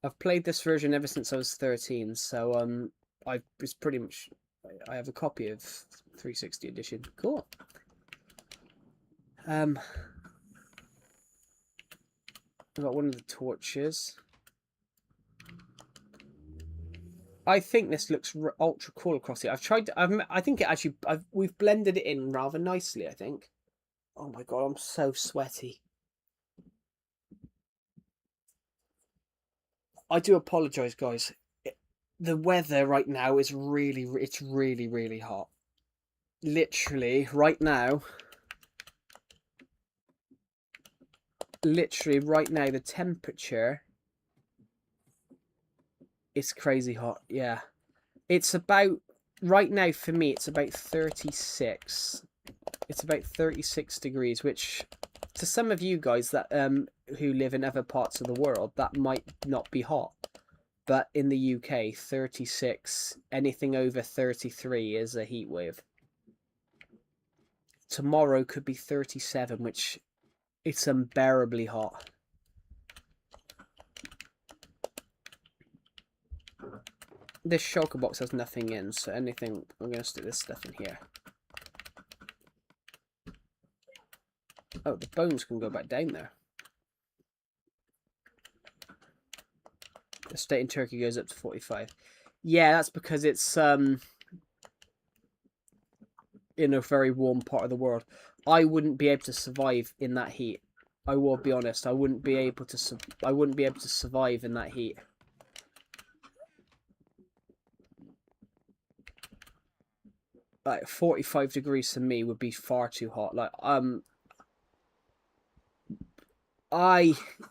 I've played this version ever since I was 13, so I have a copy of 360 edition. Cool. I got one of the torches. I think this looks ultra cool across here. I think it actually. We've blended it in rather nicely. I think. Oh my god, I'm so sweaty. I do apologise, guys. The weather right now is it's really hot. Literally right now, the temperature is crazy hot. Yeah, it's about, right now for me, it's about 36. It's about 36 degrees, which to some of you guys that who live in other parts of the world, that might not be hot. But in the UK, 36, anything over 33 is a heat wave. Tomorrow could be 37, which it's unbearably hot. This shulker box has nothing in, so anything, I'm going to stick this stuff in here. Oh, the bones can go back down there. The state in Turkey goes up to 45. Yeah, that's because it's in a very warm part of the world, I wouldn't be able to survive in that heat. I will be honest. I wouldn't be able to. I wouldn't be able to survive in that heat. Like 45 degrees for me would be far too hot. Like I'm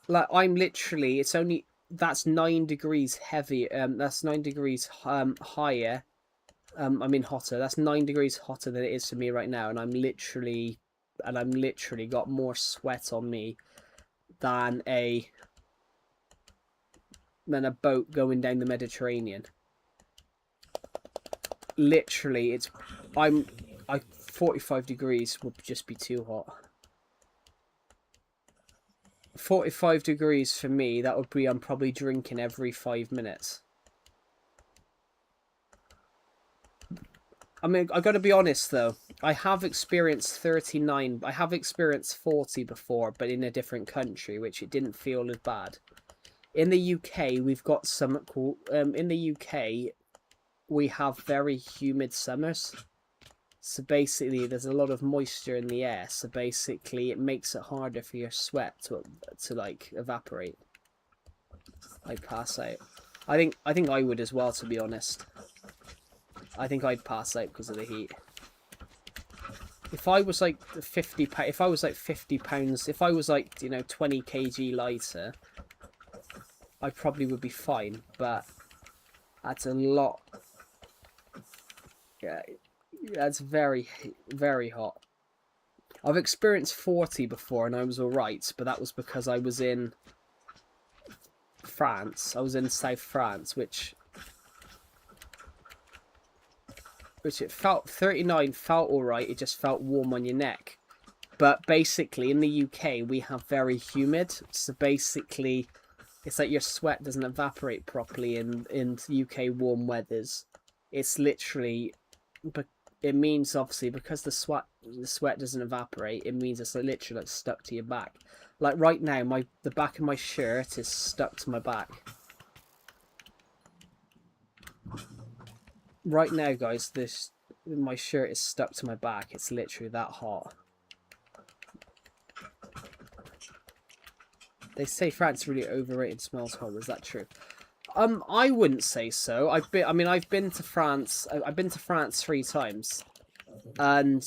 literally. It's only that's 9 degrees heavy. That's 9 degrees higher. I mean hotter. That's 9 degrees hotter than it is for me right now, and I'm literally got more sweat on me than a boat going down the Mediterranean. Literally, it's 45 degrees would just be too hot. 45 degrees for me, that would be I'm probably drinking every 5 minutes. I mean, I got to be honest though. I have experienced 39. I have experienced 40 before, but in a different country, which it didn't feel as bad. In the UK, we've got some cool. In the UK, we have very humid summers. So basically, there's a lot of moisture in the air. So basically, it makes it harder for your sweat to like evaporate. I'd pass out. I think I would as well, to be honest. I think I'd pass out because of the heat. If I was like 50, if I was like 50 pounds, if I was like 20 kg lighter, I probably would be fine. But that's a lot. Yeah, that's very, very hot. I've experienced 40 before and I was alright, but that was because I was in France. I was in South France, which it felt 39 felt alright. It just felt warm on your neck. But basically, in the UK, we have very humid. So basically, it's like your sweat doesn't evaporate properly in UK warm weathers. It's literally, but it means obviously because the sweat doesn't evaporate. It means it's literally like stuck to your back. Like right now, the back of my shirt is stuck to my back. Right now, guys, my shirt is stuck to my back. It's literally that hot. They say France really overrated smells horrible. Is that true? I wouldn't say so. I've been to France. I've been to France 3 times, and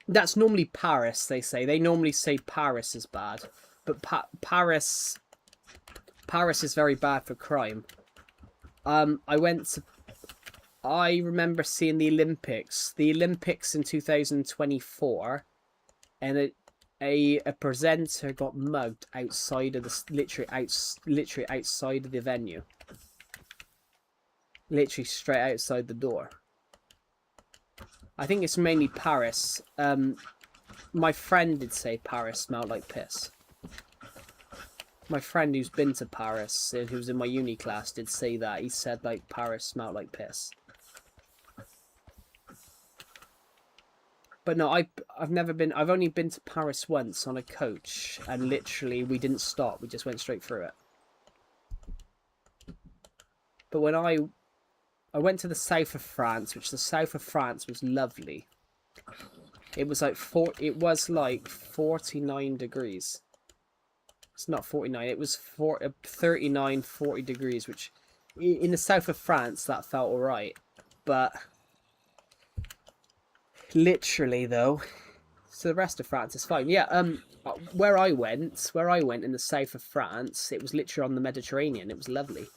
that's normally Paris. They normally say Paris is bad, but Paris is very bad for crime. I remember seeing the Olympics in 2024, and a presenter got mugged outside of the literally outside of the venue, literally straight outside the door. I think it's mainly Paris. My friend did say Paris smelled like piss. My friend who's been to Paris, who was in my uni class, did say that. He said like Paris smelled like piss. But no, I've never been. I've only been to Paris once on a coach, and literally we didn't stop. We just went straight through it. But when I went to the south of France, which the south of France was lovely. It was like 49 degrees. It's not 49. It was 39, 40 degrees, which in the south of France that felt alright, but literally though, so the rest of France is fine. Yeah. Where I went in the south of France, it was literally on the Mediterranean. It was lovely.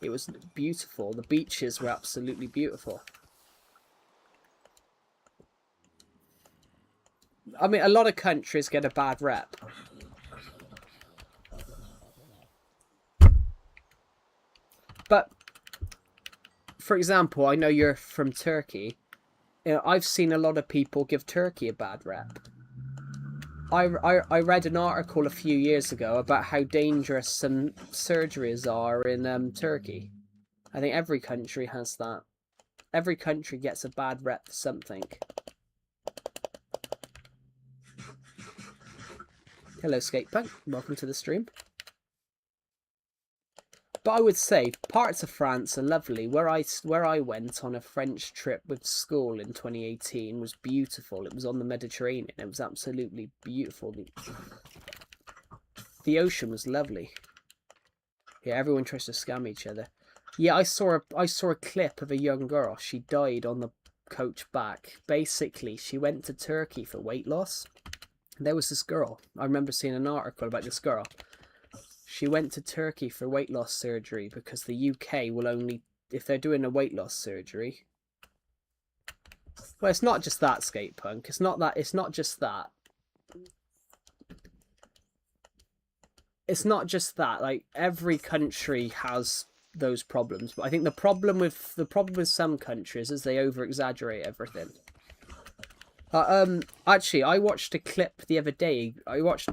It was beautiful. The beaches were absolutely beautiful. I mean, a lot of countries get a bad rep. But, for example, I know you're from Turkey. I've seen a lot of people give Turkey a bad rep. I read an article a few years ago about how dangerous some surgeries are in Turkey. I think every country has that. Every country gets a bad rep for something. Hello, Skatepunk. Welcome to the stream. But I would say parts of France are lovely. Where I went on a French trip with school in 2018 was beautiful. It was on the Mediterranean. It was absolutely beautiful. The ocean was lovely. Yeah, everyone tries to scam each other. Yeah, I saw a clip of a young girl. She died on the coach back. Basically, she went to Turkey for weight loss. There was this girl. I remember seeing an article about this girl. She went to Turkey for weight loss surgery because the UK will only, if they're doing a weight loss surgery. Well, it's not just that, Skate Punk. It's not that. It's not just that. It's not just that. Like, every country has those problems, but I think the problem with some countries is they over exaggerate everything. Actually, I watched a clip the other day. I watched.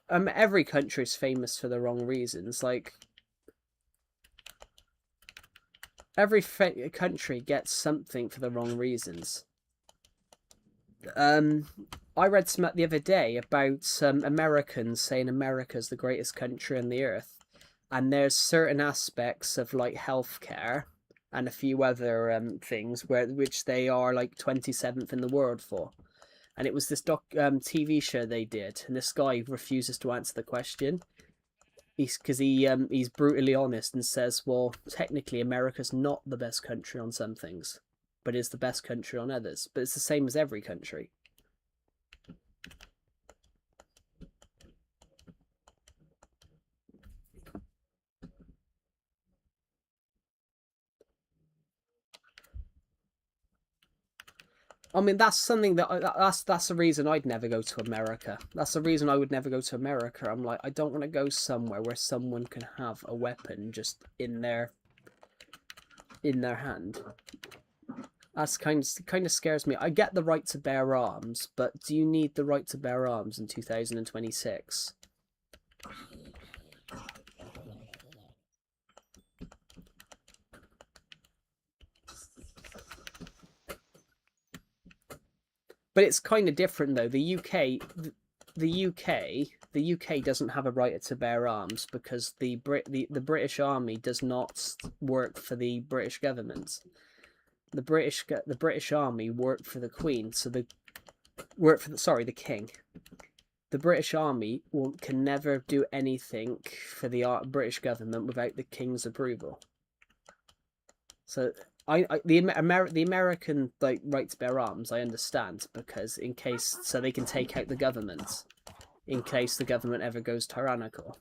Every country is famous for the wrong reasons. Like, every country gets something for the wrong reasons. I read some the other day about Americans saying America's the greatest country on the earth, and there's certain aspects of like healthcare and a few other things which they are like 27th in the world for. And it was this TV show they did, and this guy refuses to answer the question. He's brutally honest and says, well, technically America's not the best country on some things, but it's the best country on others. But it's the same as every country. I mean, that's something that's the reason I'd never go to America. That's the reason I would never go to America. I'm like, I don't want to go somewhere where someone can have a weapon just in their hand. That's kind of scares me. I get the right to bear arms, but do you need the right to bear arms in 2026? But it's kind of different though. The UK doesn't have a right to bear arms because the British Army does not work for the British government. The British Army work for the Queen, so the King. The British Army can never do anything for the British government without the King's approval. So the American like right to bear arms, I understand, because so they can take out the government in case the government ever goes tyrannical.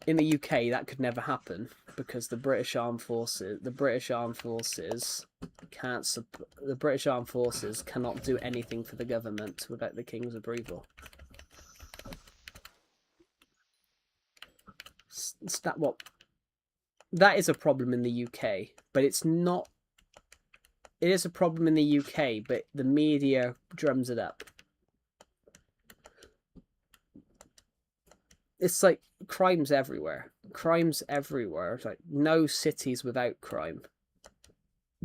In the UK, that could never happen because the British Armed Forces cannot do anything for the government without the King's approval. That is a problem in the UK, but it's not. It is a problem in the UK, but the media drums it up. It's like crime's everywhere. Crime's everywhere. It's like no cities without crime.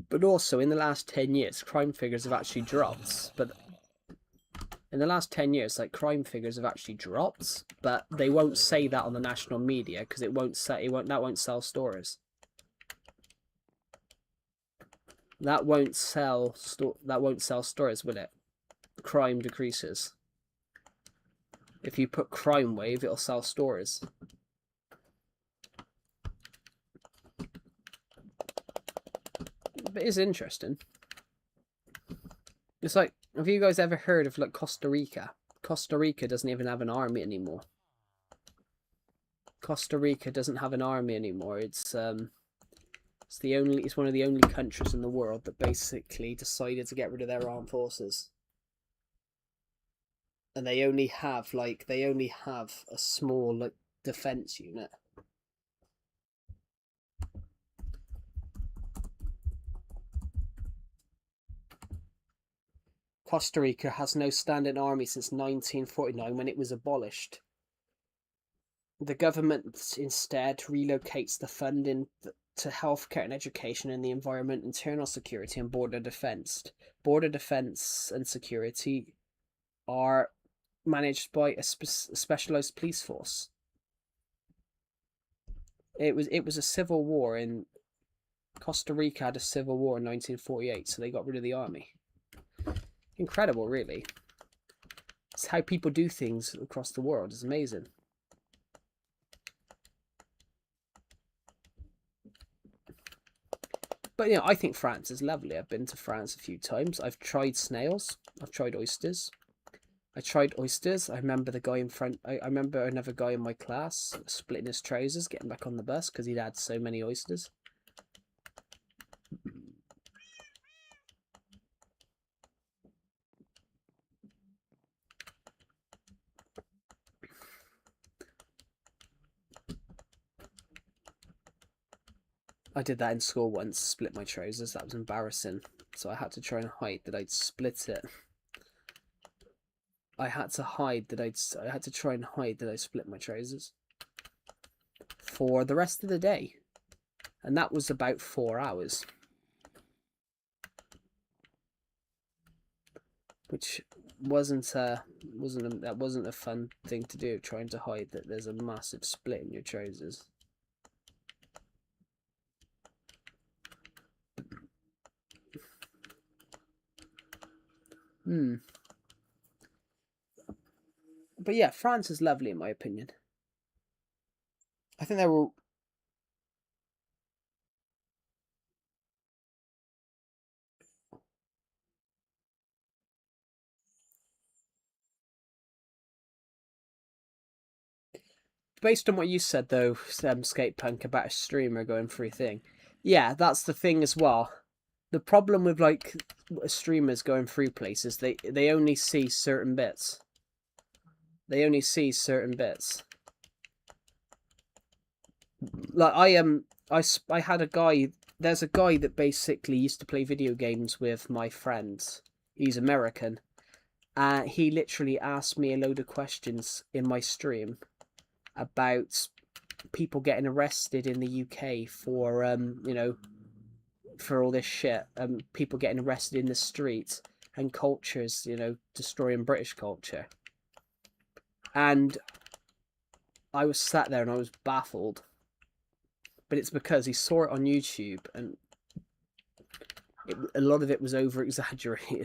But also, in the last 10 years, crime figures have actually dropped. But in the last 10 years, like, crime figures have actually dropped, but they won't say that on the national media because that won't sell stories. That won't sell stories, will it? Crime decreases. If you put crime wave, it'll sell stories. But it's interesting. It's like, have you guys ever heard of like Costa Rica? Costa Rica doesn't even have an army anymore. Costa Rica doesn't have an army anymore. It's one of the only countries in the world that basically decided to get rid of their armed forces. And they only have a small like defense unit. Costa Rica has no standing army since 1949 when it was abolished. The government instead relocates the funding to healthcare and education and the environment, internal security and border defense. Border defense and security are managed by a specialized police force. It was a civil war in Costa Rica. Had a civil war in 1948, so they got rid of the army. Incredible, really. It's how people do things across the world. It's amazing. But you know, I think France is lovely. I've been to France a few times. I've tried snails. I've tried oysters. I remember the guy in front. I remember another guy in my class splitting his trousers, getting back on the bus because he'd had so many oysters. I did that in school once, split my trousers. That was embarrassing. So I had to try and hide that I'd split it. I had to try and hide that I split my trousers for the rest of the day. And that was about 4 hours. Which wasn't a fun thing to do, trying to hide that there's a massive split in your trousers. But yeah, France is lovely in my opinion. I think they were. Based on what you said though, Skate Punk, about a streamer going through thing. Yeah, that's the thing as well. The problem with like streamers going through places, they only see certain bits. They only see certain bits. Like I had a guy. There's a guy that basically used to play video games with my friends. He's American. He literally asked me a load of questions in my stream about people getting arrested in the UK for you know, for all this shit. People getting arrested in the streets and cultures, you know, destroying British culture. And I was sat there and I was baffled. But it's because he saw it on YouTube and a lot of it was over exaggerated.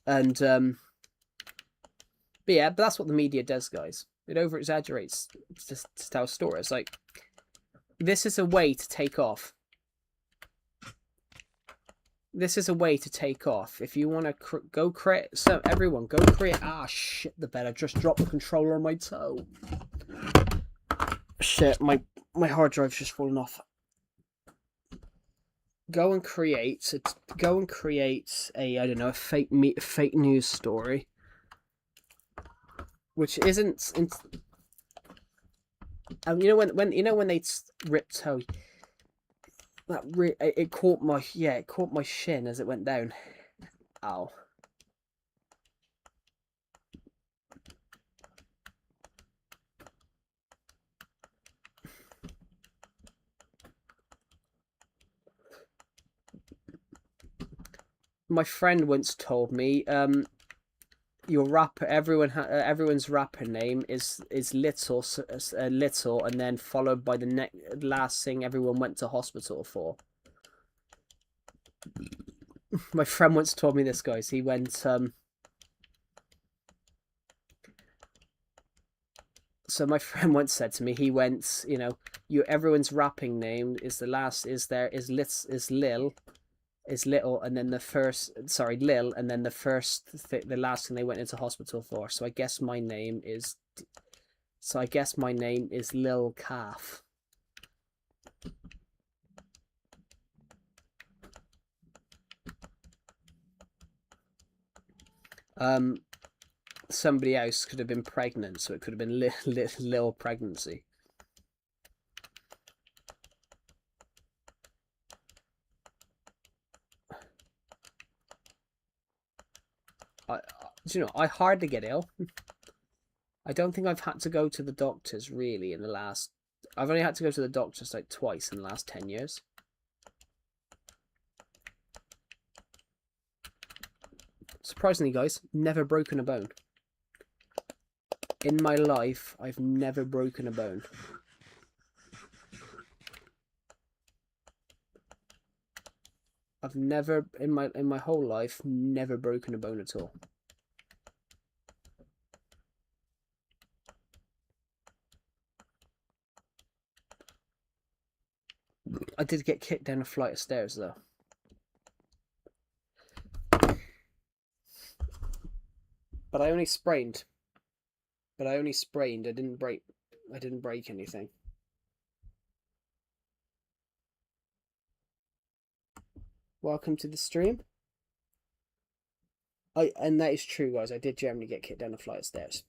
And but yeah, but that's what the media does, guys. It over exaggerates to tell stories. Like, this is a way to take off. This is a way to take off. If you want to go create, so everyone go create. Ah, shit! The bed. I just dropped the controller on my toe. Shit! My hard drive's just fallen off. Go and create a I don't know, a fake news story, which isn't. You know when they ripped toe. It caught my shin as it went down. Ow. My friend once told me, your rapper, everyone's rapper name is little, little, and then followed by the last thing everyone went to hospital for. My friend once told me this, guys. He went, so my friend once said to me, he went, you know, everyone's rapping name is the last is Lil, is little, and then Lil, and then the last thing they went into hospital for. So I guess my name is Lil Calf. Somebody else could have been pregnant, so it could have been Lil Pregnancy. You know, I hardly get ill. I don't think I've had to go to the doctors really in the last. I've only had to go to the doctors like twice in the last 10 years. surprisingly, guys, never broken a bone. In my life, I've never broken a bone. I've never, in my whole life, never broken a bone at all. I did get kicked down a flight of stairs, though. But I only sprained. I didn't break anything. Welcome to the stream. And that is true, guys. I did generally get kicked down a flight of stairs.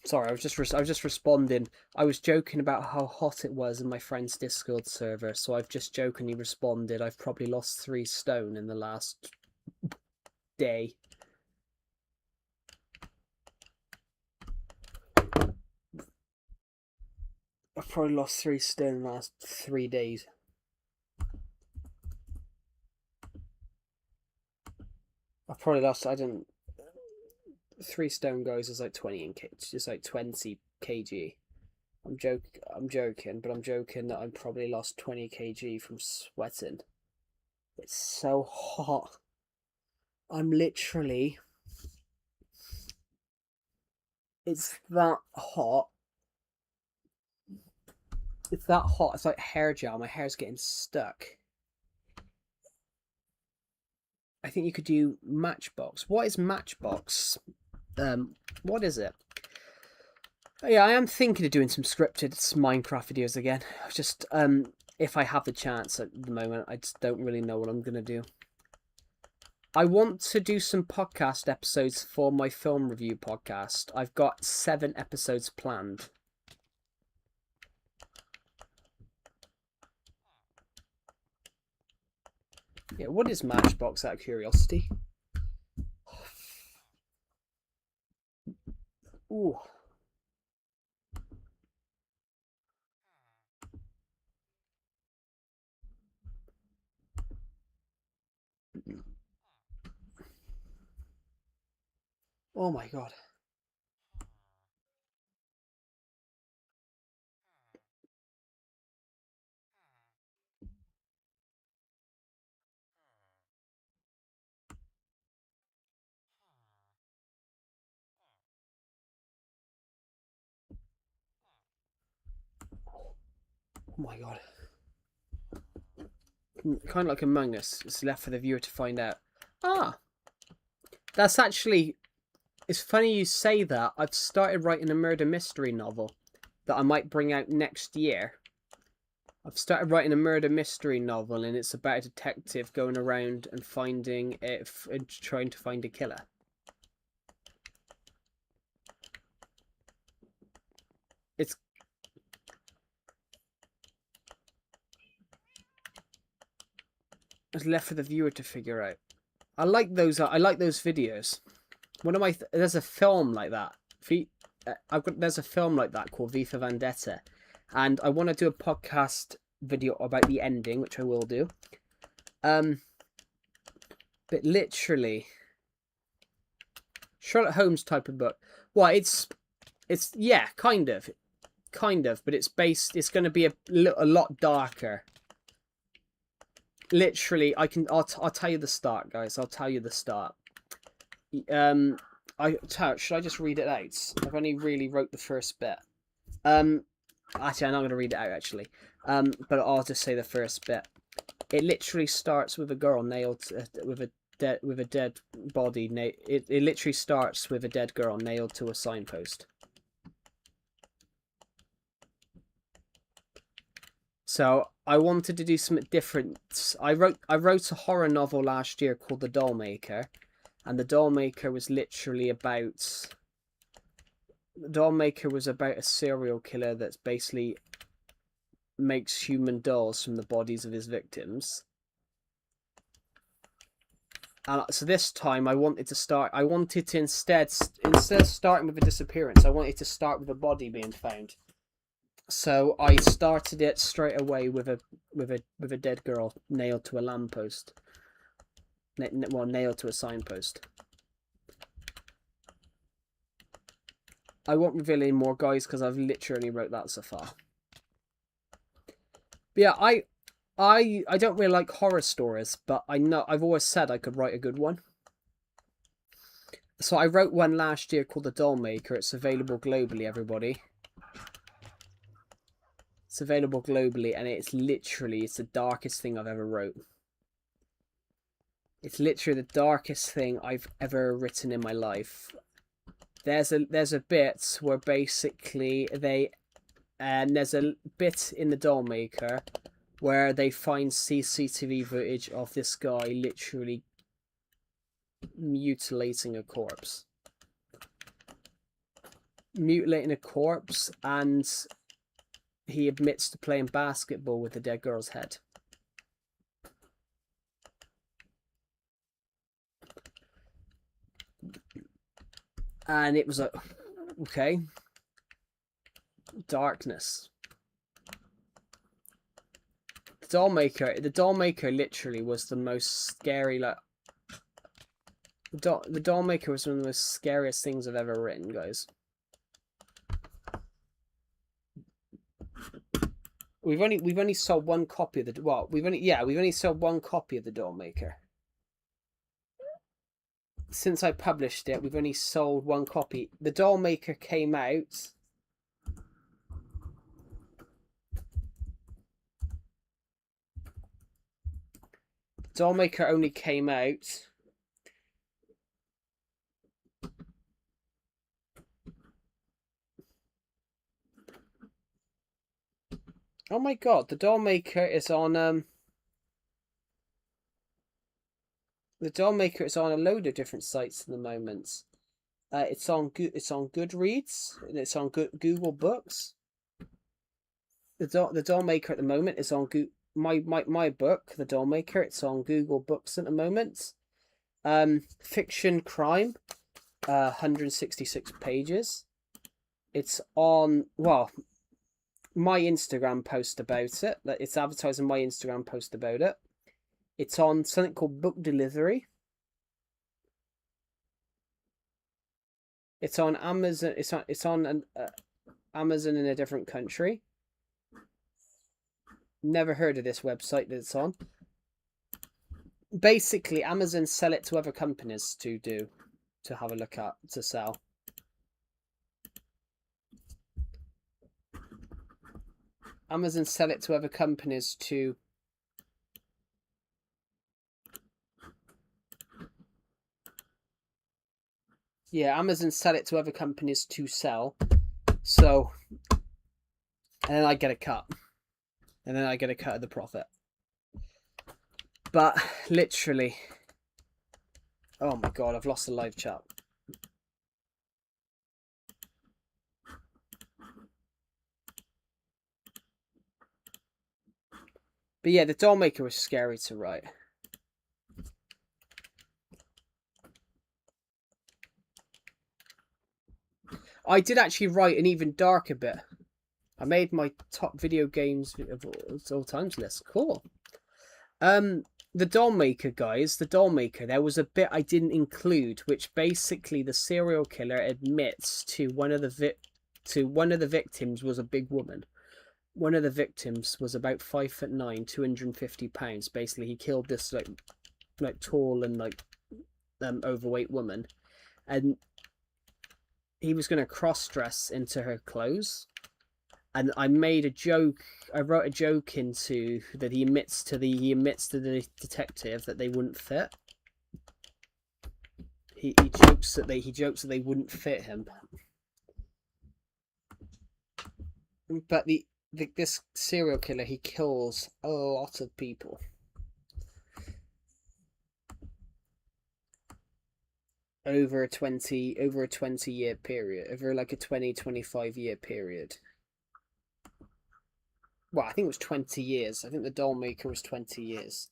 Sorry, I was just responding. I was joking about how hot it was in my friend's Discord server, so I've just jokingly responded. I've probably lost 3 stone in the last day. I've probably lost 3 stone in the last 3 days. I've probably lost, 3 stone goes is like 20 in kg, just like 20 kg. I'm joking, but I'm joking that I'm probably lost 20 kg from sweating. It's so hot. I'm literally... It's that hot. It's that hot. It's like hair gel. My hair's getting stuck. I think you could do Matchbox. What is Matchbox? What is it? Yeah, I am thinking of doing some scripted Minecraft videos again. Just, if I have the chance at the moment. I just don't really know what I'm going to do. I want to do some podcast episodes for my film review podcast. I've got 7 episodes planned. Yeah, what is Matchbox out of curiosity? Ooh. Oh my god. Oh my god. Kind of like Among Us. It's left for the viewer to find out. Ah! That's actually... It's funny you say that. I've started writing a murder mystery novel that I might bring out next year. I've started writing a murder mystery novel, and it's about a detective going around and finding it, and trying to find a killer. It's left for the viewer to figure out. I like those videos. One of my there's a film like that. There's a film like that called V for Vendetta, and I want to do a podcast video about the ending, which I will do. But literally, Sherlock Holmes type of book. Well, it's yeah, kind of, but it's based. It's going to be a lot darker. Literally, I'll tell you the start, guys. I'll tell you the start. Should I just read it out? I've only really wrote the first bit. Actually, I'm not going to read it out, actually. But I'll just say the first bit. It literally starts with a girl nailed with a dead body. It literally starts with a dead girl nailed to a signpost. So I wanted to do something different. I wrote a horror novel last year called The Dollmaker, and The Dollmaker was literally about. The Dollmaker was about a serial killer that's basically makes human dolls from the bodies of his victims. So this time I wanted to instead of starting with a disappearance, I wanted to start with a body being found. So I started it straight away with a dead girl nailed to a lamppost. Well, nailed to a signpost. I won't reveal any more, guys, because I've literally wrote that so far. But yeah, I don't really like horror stories, but I've always said I could write a good one. So I wrote one last year called The Dollmaker. It's available globally, everybody. It's available globally, and it's the darkest thing I've ever wrote. It's literally the darkest thing I've ever written in my life. There's a bit where basically there's a bit in The Dollmaker where they find CCTV footage of this guy literally mutilating a corpse. Mutilating a corpse, and he admits to playing basketball with the dead girl's head. And it was like, okay, darkness. The Dollmaker literally was the most scary, like, the Dollmaker was one of the most scariest things I've ever written, guys. We've only sold one copy of the we've only sold one copy of the Dollmaker. Since I published it, we've only sold one copy. The Dollmaker came out. Dollmaker only came out. Oh my god, the Dollmaker is on the Dollmaker is on a load of different sites at the moment. It's on Goodreads, and it's on Google Books. The Dollmaker at the moment is on my book, The Dollmaker. It's on Google Books at the moment. Fiction crime, 166 pages. It's on my Instagram post about it. It's advertising my Instagram post about it. It's on something called Book Delivery. It's on Amazon. It's on Amazon in a different country. Never heard of this website that it's on. Basically, Amazon sell it to other companies to have a look at, to sell. Amazon sell it to other companies to Amazon sell it to other companies to sell. So, and then I get a cut. And then I get a cut of the profit. But literally, oh my god, I've lost the live chat. But yeah, the Dollmaker was scary to write. I did actually write an even darker bit. I made my top video games of all times list. Cool. The Dollmaker, guys. The Dollmaker. There was a bit I didn't include, which basically the serial killer admits to one of the victims was a big woman. One of the victims was about 5'9", 250 pounds. Basically, he killed this like tall and overweight woman, and he was going to cross-dress into her clothes. And I made a joke. I wrote a joke into that he admits to the detective that they wouldn't fit. He jokes that they wouldn't fit him. But this serial killer, he kills a lot of people. Over a 20-year period, over like a 25 year period. Well, I think it was 20 years. I think the Dollmaker was 20 years.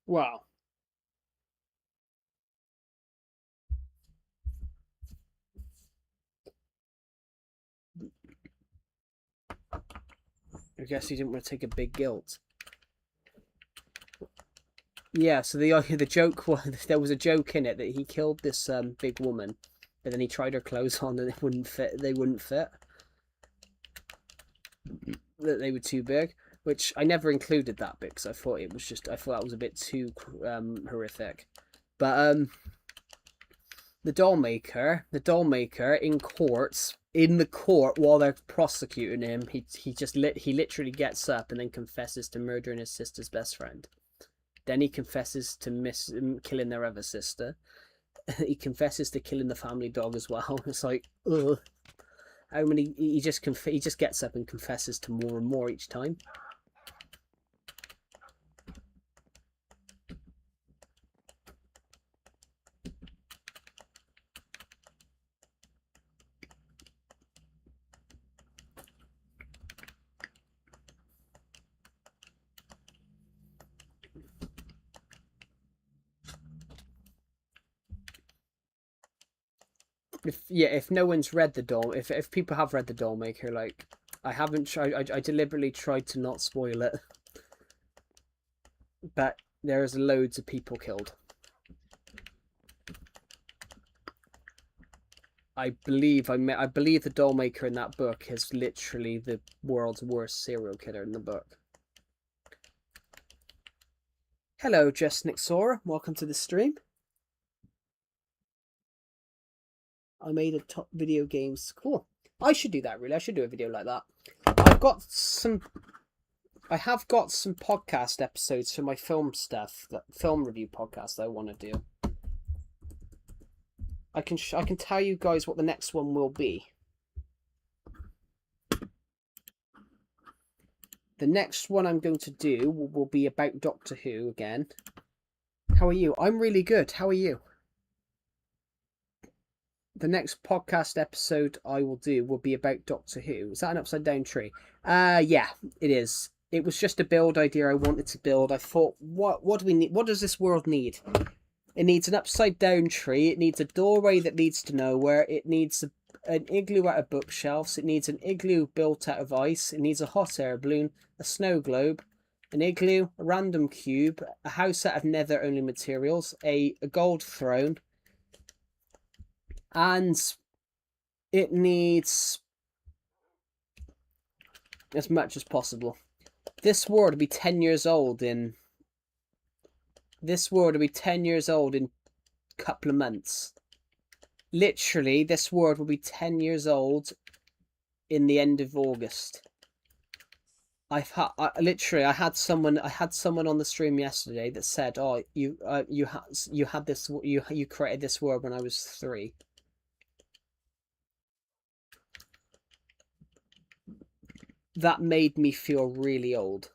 Wow. I guess he didn't want to take a big guilt. Yeah, so the joke was, there was a joke in it that he killed this big woman, but then he tried her clothes on and it wouldn't fit. They wouldn't fit. That they were too big, which I never included that bit because I thought that was a bit too horrific. But the dollmaker in the court while they're prosecuting him, he literally gets up and then confesses to murdering his sister's best friend. Then he confesses to killing their other sister. He confesses to killing the family dog as well. It's like, ugh. How many? He just gets up and confesses to more and more each time. If no one's read the doll, if people have read the Dollmaker, like I haven't tried, I deliberately tried to not spoil it, but there's loads of people killed. I believe the Dollmaker in that book is literally the world's worst serial killer in the book. Hello, Just Nixora. Welcome to the stream. I made a top video games. Cool. I should do that, really. I should do a video like that. I have got some podcast episodes for my film stuff, that film review podcast that I want to do. I can tell you guys what the next one will be. The next one I'm going to do will be about Doctor Who again. How are you? I'm really good. How are you? The next podcast episode I will do will be about Doctor Who. Is that an upside down tree? Yeah, it is. It was just a build idea I wanted to build. I thought, what do we need? What does this world need? It needs an upside down tree. It needs a doorway that leads to nowhere. It needs an igloo out of bookshelves. It needs an igloo built out of ice. It needs a hot air balloon, a snow globe, an igloo, a random cube, a house out of nether only materials, a gold throne, and it needs as much as possible. This world will be 10 years old in... This world will be 10 years old in a couple of months. Literally, this world will be 10 years old in the end of August. I had someone on the stream yesterday that said, "Oh, you created this world when I was 3." That made me feel really old.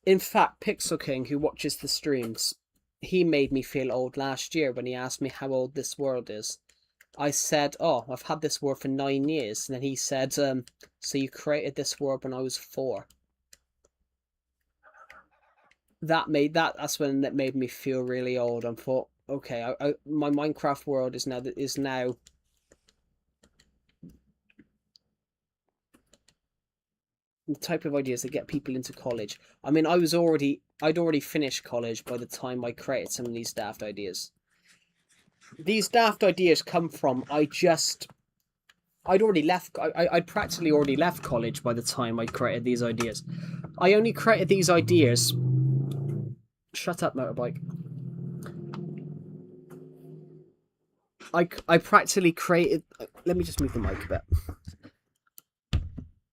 In fact, Pixel King, who watches the streams, he made me feel old last year when he asked me how old this world is. I said, "Oh, I've had this world for 9 years." And then he said, "So you created this world when I was 4." That's when it made me feel really old. I thought, okay, my Minecraft world is now the type of ideas that get people into college. I mean, I'd already finished college by the time I created some of these daft ideas. These daft ideas come from I'd practically already left college by the time I created these ideas. I only created these ideas. Shut up, motorbike. I practically created. Let me just move the mic a bit.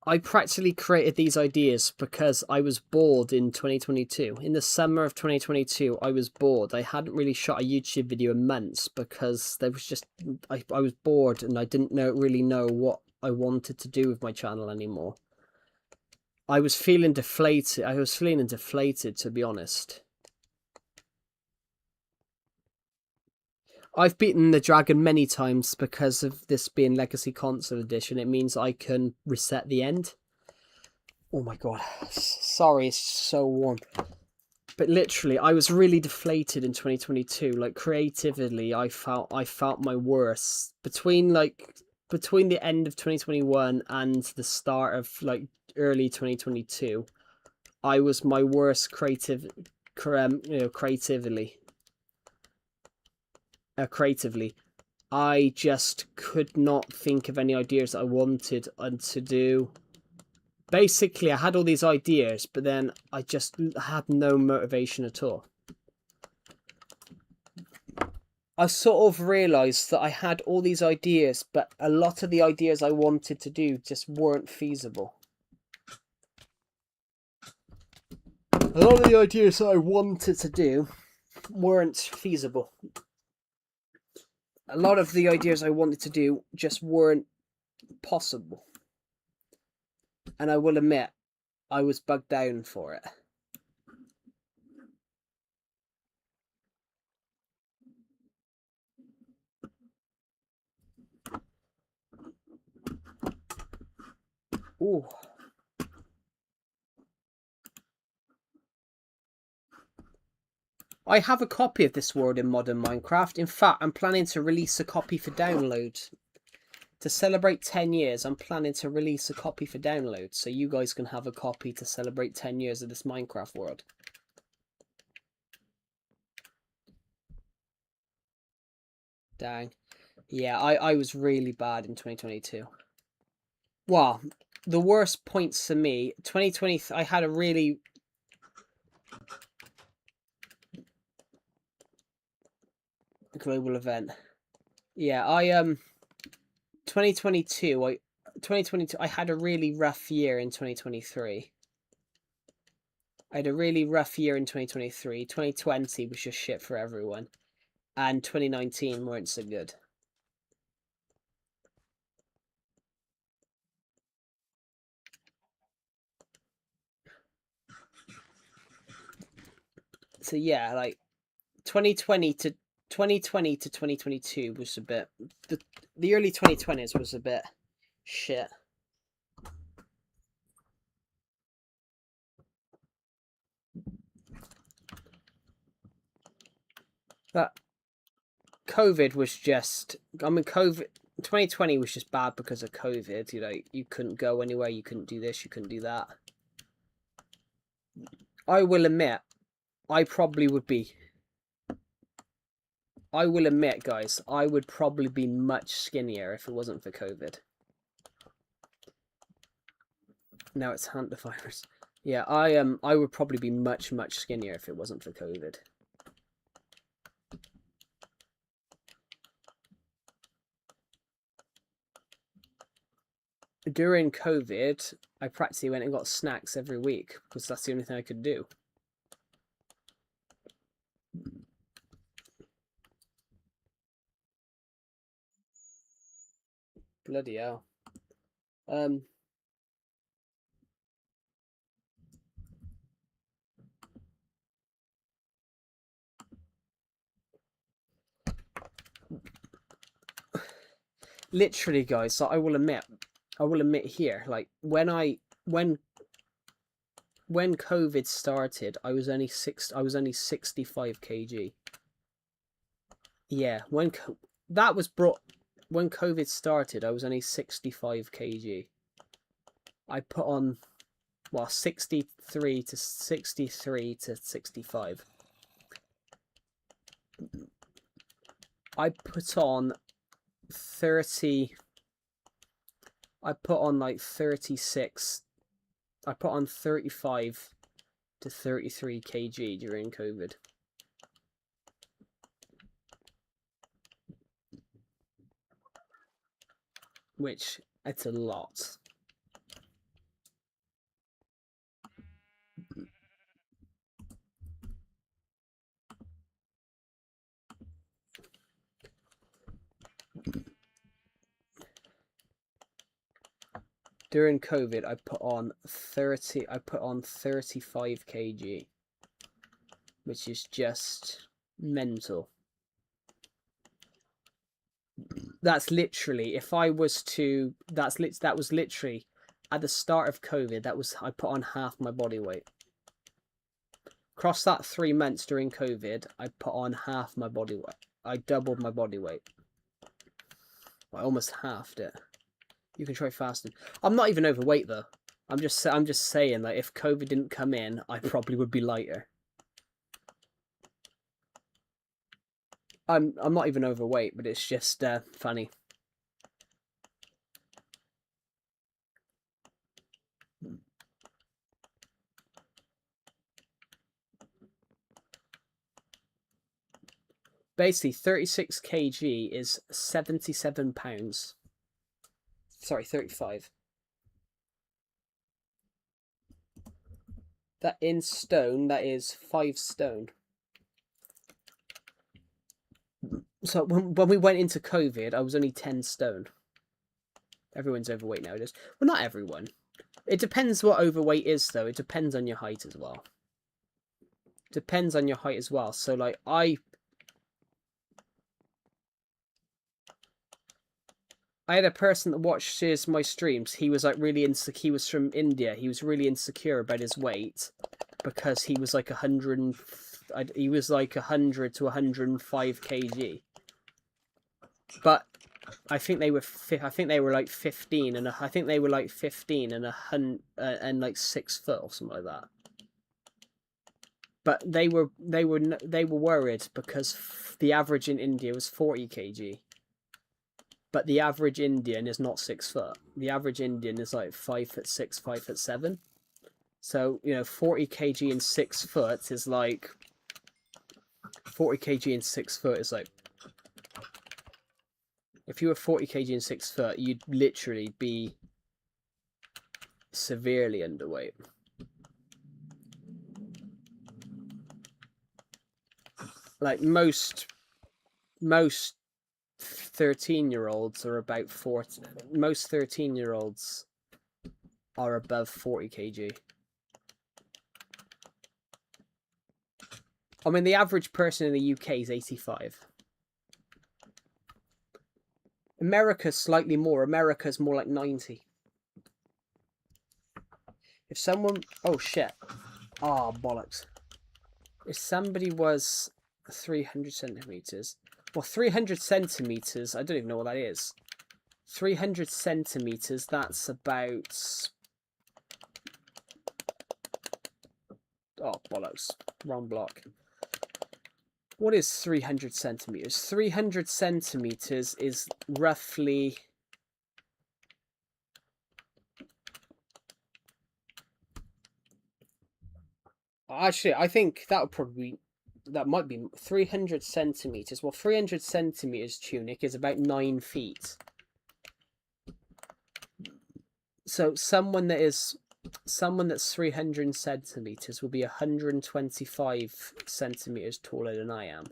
I practically created these ideas because I was bored in 2022. In the summer of 2022, I was bored. I hadn't really shot a YouTube video in months because there was just I was bored and I didn't really know what I wanted to do with my channel anymore. I was feeling deflated. To be honest. I've beaten the dragon many times because of this being Legacy Console Edition. It means I can reset the end. Oh my god. Sorry, it's so warm. But literally, I was really deflated in 2022. Like, creatively, I felt my worst. Between the end of 2021 and the start of, like, early 2022, I was my worst creatively. I just could not think of any ideas I wanted to do. Basically, I had all these ideas, but then I just had no motivation at all. I sort of realised that I had all these ideas, but a lot of the ideas I wanted to do just weren't feasible. A lot of the ideas that I wanted to do weren't feasible. A lot of the ideas I wanted to do just weren't possible. And I will admit, I was bugged down for it. Ooh. I have a copy of this world in Modern Minecraft. In fact, I'm planning to release a copy for download. To celebrate 10 years, I'm planning to release a copy for download, so you guys can have a copy to celebrate 10 years of this Minecraft world. Dang. Yeah, I was really bad in 2022. Well, the worst points for me, 2020, I had a really... global event. Yeah, 2022, I had a really rough year in 2023. I had a really rough year in 2023. 2020 was just shit for everyone. And 2019 weren't so good. So yeah, like 2020 to 2022 was a bit, the early 2020s was a bit shit. But COVID was just, I mean, 2020 was just bad because of COVID. You know, you couldn't go anywhere, you couldn't do this, you couldn't do that. I will admit, I will admit, guys, I would probably be much skinnier if it wasn't for COVID. Now it's hantavirus. Yeah, I would probably be much skinnier if it wasn't for COVID. During COVID, I practically went and got snacks every week because that's the only thing I could do. Bloody hell. Literally, guys, so I will admit here, like when COVID started, I was only 65 kg. Yeah, when COVID started, I was only 65 kg. I put on, well, 63 to 65. I put on 30. I put on like 36. I put on 35 to 33 kg during COVID. Which, it's a lot. During COVID, I put on 35 kg, which is just mental. That's literally, if I was to, that was literally at the start of COVID. I put on half my body weight. Across that 3 months during COVID, I put on half my body weight. I doubled my body weight. I almost halved it. You can try fasting. I'm not even overweight though. I'm just saying, like, if COVID didn't come in, I probably would be lighter. I'm not even overweight, but it's just funny. Basically, 36 kg is 77 pounds. Sorry, 35. That in stone, that is 5 stone. So when we went into COVID, I was only 10 stone. Everyone's overweight nowadays. Well, not everyone. It depends what overweight is, though. It depends on your height as well. Depends on your height as well. So, like, I had a person that watches my streams. He was like really insecure. He was from India. He was really insecure about his weight because he was like 100. He was like 100 to 105 kg. But I think they were. I think they were like 15, and I think they were like 15 and like 6 foot or something like that. But they were worried because the average in India was 40 kg. But the average Indian is not 6 foot. The average Indian is like 5'6", 5'7". So, you know, 40 kg and 6 foot is like 40 kg and 6 foot is like, if you were 40 kg and 6 foot, you'd literally be severely underweight. Like most 13-year-olds are about 40. Most 13-year-olds are above 40 kg. I mean, the average person in the UK is 85. America's slightly more. America's more like 90. If someone... Oh, shit. Oh, bollocks. If somebody was 300 centimeters... Well, 300 centimeters, I don't even know what that is. 300 centimeters, that's about... Oh, bollocks. Wrong block. What is 300 centimeters? 300 centimeters is roughly... Actually, I think that would probably... That might be 300 centimeters. Well, 300 centimeters tunic is about 9 feet. So someone that's 300 centimeters will be 125 centimeters taller than I am.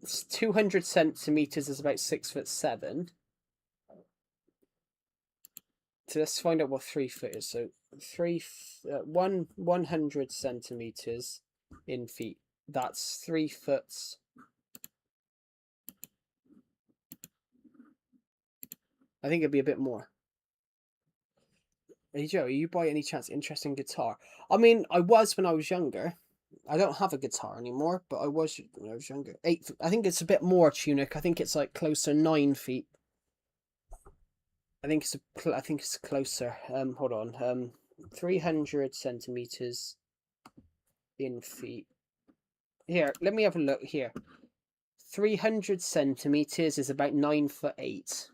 It's 200 centimeters is about 6'7". So let's find out what 3 foot is. So 100 centimeters in feet. That's 3 foot. I think it'd be a bit more. Hey Joe, are you by any chance interested in guitar? I mean, I was when I was younger. I don't have a guitar anymore, but I was when I was younger. 8. I think it's a bit more tunic. I think it's like closer 9 feet. I think it's closer. Hold on. 300 centimeters in feet. Here, let me have a look here. 300 centimeters is about 9'8".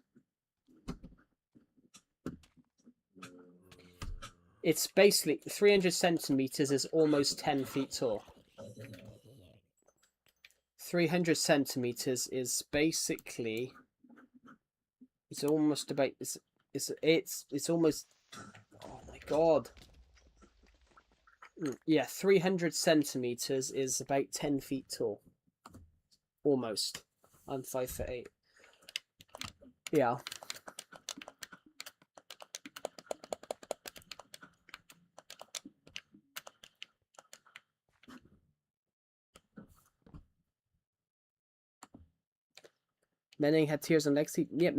It's basically 300 centimeters is almost 10 feet tall. 300 centimeters is basically, it's almost about, it's almost, oh my god. Yeah, 300 centimeters is about 10 feet tall. Almost. I'm 5'8". Yeah. Mending had tears on legs. Yeah,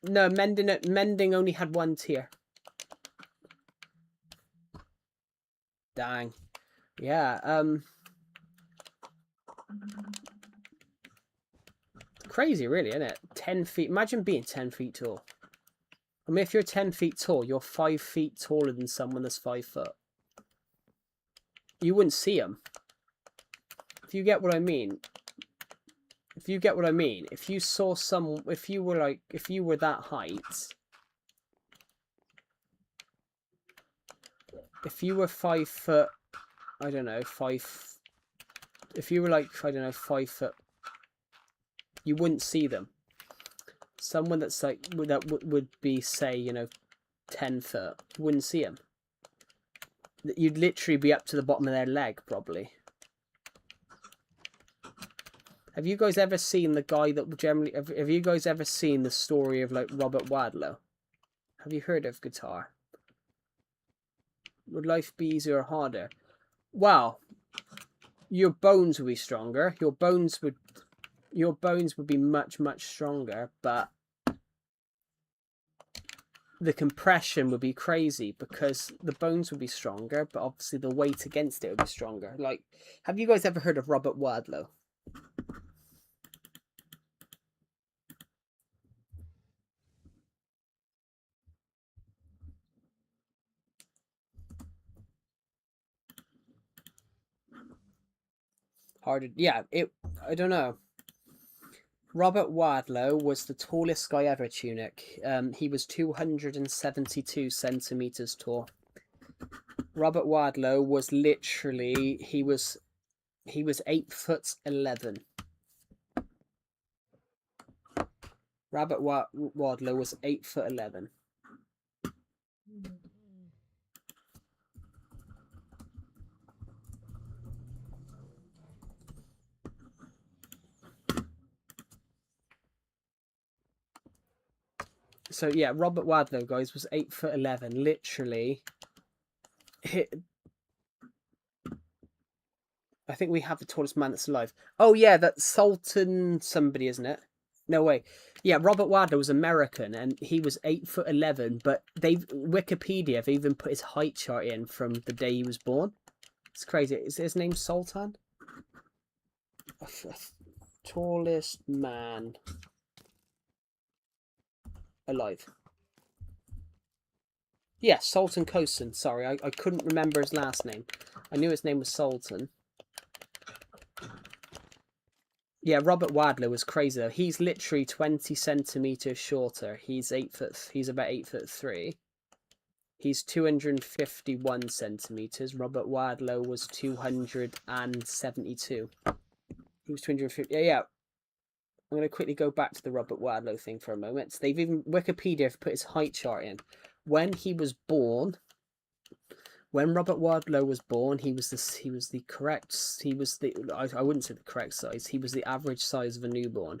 no, Mending only had one tear. Dang. Yeah. Crazy, really, isn't it? 10 feet. Imagine being 10 feet tall. I mean, if you're 10 feet tall, you're 5 feet taller than someone that's 5 foot. You wouldn't see them. If you get what I mean. If you get what I mean. If you saw some. If you were that height. If you were 5 foot. I don't know, 5. If you were like, I don't know, 5 foot. You wouldn't see them. Someone that's like, that would be, say, you know, 10 foot. You wouldn't see them. You'd literally be up to the bottom of their leg, probably. Have you guys ever seen the guy that generally... Have you guys ever seen the story of, like, Robert Wadlow? Have you heard of guitar? Would life be easier or harder? Well, your bones would be stronger. Your bones would be much, much stronger, but the compression would be crazy because the bones would be stronger, but obviously the weight against it would be stronger. Like, have you guys ever heard of Robert Wadlow? Harder. Yeah, I don't know. Robert Wadlow was the tallest guy ever, Tunic. He was 272 centimeters tall. Robert Wadlow was literally, he was 8'11". Robert Wadlow was 8'11". So yeah, Robert Wadlow, guys, was 8'11". Literally, I think we have the tallest man that's alive. Oh yeah, that's Sultan somebody, isn't it? No way. Yeah, Robert Wadlow was American, and he was 8'11". But Wikipedia have even put his height chart in from the day he was born. It's crazy. Is his name Sultan? Tallest man alive. Yeah, Sultan Kosin. Sorry, I couldn't remember his last name. I knew his name was Sultan. Yeah, Robert Wadlow was crazy though. He's literally 20 centimeters shorter. He's about 8'3". He's 251 centimeters. Robert Wadlow was 272. He was 250. Yeah. I'm going to quickly go back to the Robert Wadlow thing for a moment. They've even Wikipedia have put his height chart in. When he was born, when Robert Wadlow was born, I wouldn't say the correct size. He was the average size of a newborn.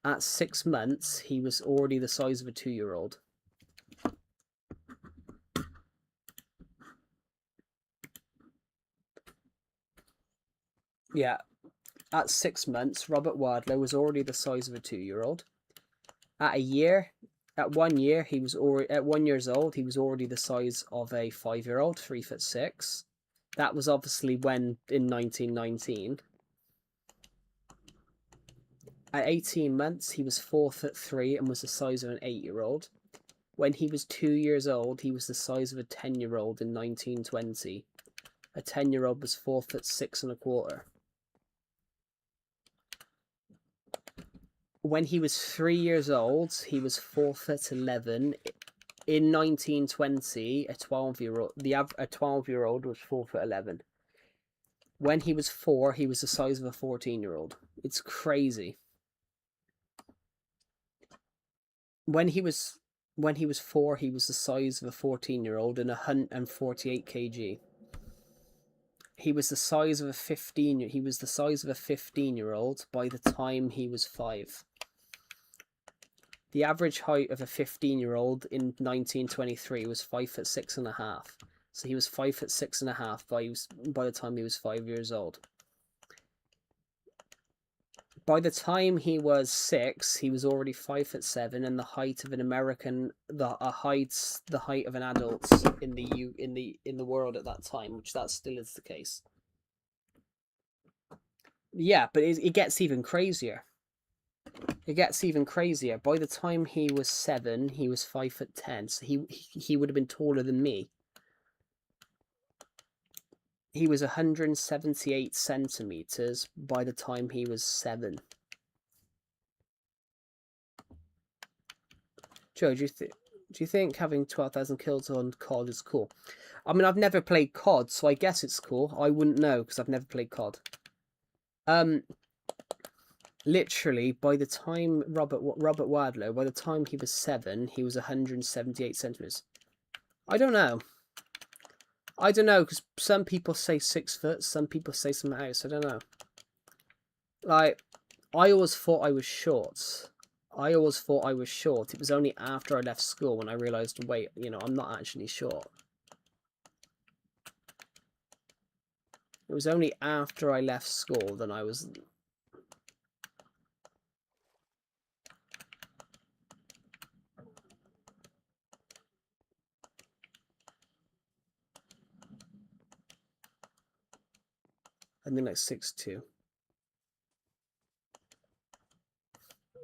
At 6 months, he was already the size of a 2-year-old. Yeah, at 6 months, Robert Wadlow was already the size of a 2-year-old. At 1 year, he was already at 1 years old. He was already the size of a 5-year-old, 3'6". That was obviously when in 1919. At 18 months, he was 4'3" and was the size of an 8-year-old. When he was 2 years old, he was the size of a 10-year-old in 1920. A 10-year-old was 4'6.25". When he was 3 years old, he was 4'11". In 1920, a 12-year-old was 4'11". When he was 4, he was the size of a 14-year-old. It's crazy. When he was 4, he was the size of a 14-year-old and 148 kg. He was the size of a 15. He was the size of a 15-year-old by the time he was 5. The average height of a 15-year-old in 1923 was 5'6.5". So he was 5'6.5" by the time he was 5 years old. By the time he was 6, he was already 5'7", and the height of an American, the height of an adult in the world at that time, which that still is the case. Yeah, but it gets even crazier. It gets even crazier. By the time he was 7, he was 5'10", so he would have been taller than me. He was 178 centimeters by the time he was 7. Joe, do you think having 12,000 kills on COD is cool? I mean, I've never played COD, so I guess it's cool. I wouldn't know because I've never played COD. Literally, by the time Robert Wadlow, by the time he was 7, he was 178 centimeters. I don't know. I don't know, because some people say 6 foot, some people say something else. I don't know. Like, I always thought I was short. It was only after I left school when I realised, wait, you know, I'm not actually short. It was only after I left school that I was... I think like 6'2".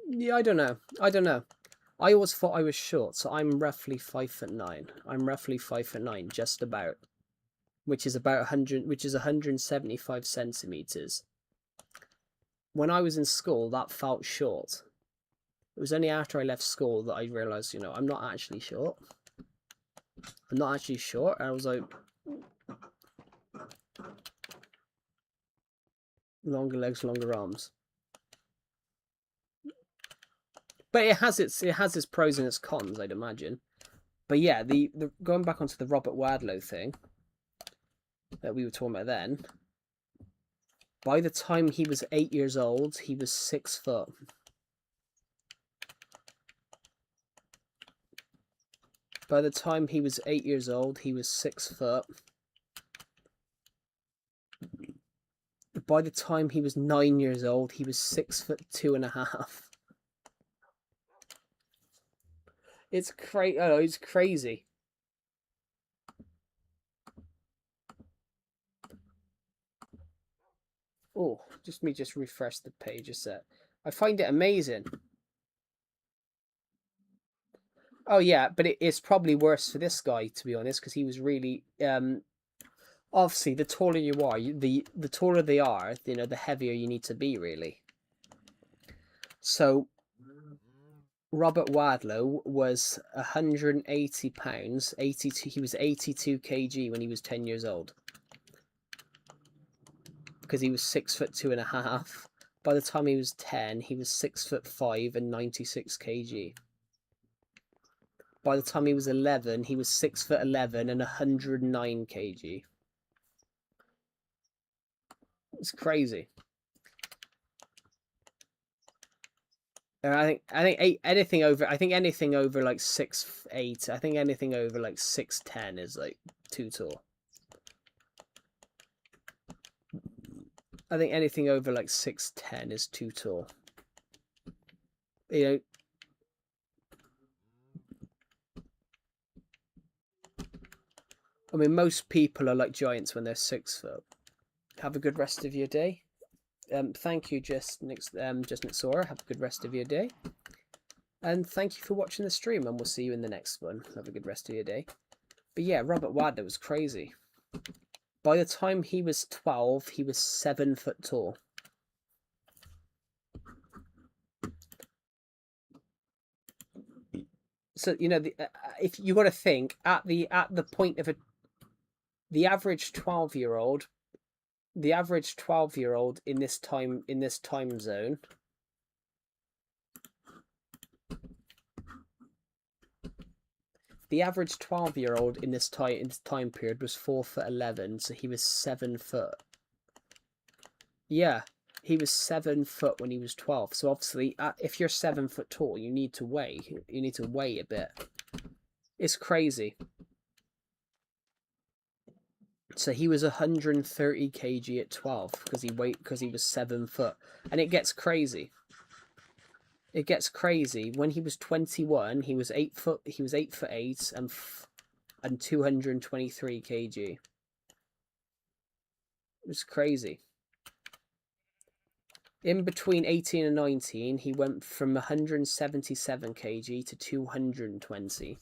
Yeah, I don't know. I always thought I was short, so I'm roughly 5'9". I'm roughly 5'9", just about. Which is about 175 centimeters. When I was in school, that felt short. It was only after I left school that I realised, you know, I'm not actually short. And I was like, longer legs, longer arms. But it has its pros and its cons, I'd imagine. But yeah, the going back onto the Robert Wadlow thing that we were talking about then. By the time he was 8 years old, he was 6 foot. By the time he was 8 years old, he was 6 foot. By the time he was 9 years old, he was 6'2.5". It's crazy. Oh, it's crazy. Oh, just refresh the page a sec. I find it amazing. Oh yeah, but it's probably worse for this guy, to be honest, because he was really obviously the taller you are, the taller they are, you know, the heavier you need to be, really. So Robert Wadlow was 180 pounds, 82. He was 82 kg when he was 10 years old, because he was 6'2.5". By the time he was 10, he was 6'5" and 96 kg. By the time he was 11, he was 6'11" and 109 kg. It's crazy. I think anything over like 6'8". I think anything over like 6'10" is like too tall. I think anything over like 6'10" is too tall. You know. I mean, most people are like giants when they're 6 foot. Have a good rest of your day. Thank you, just Nixora. Have a good rest of your day. And thank you for watching the stream, and we'll see you in the next one. Have a good rest of your day. But yeah, Robert Wadlow was crazy. By the time he was 12, he was 7 foot tall. So, you know, if you got to think at the point of the average 12-year-old, in this time zone, the average 12-year-old in this time period was 4'11", so he was 7 foot. Yeah, he was 7 foot when he was 12. So obviously, if you're 7 foot tall, you need to weigh. You need to weigh a bit. It's crazy. So he was 130 kg at 12 because he was 7 foot, and it gets crazy. It gets crazy. When he was 21, he was 8 foot. He was 8'8" and 223 kg. It was crazy. In between 18 and 19, he went from 177 kg to 220.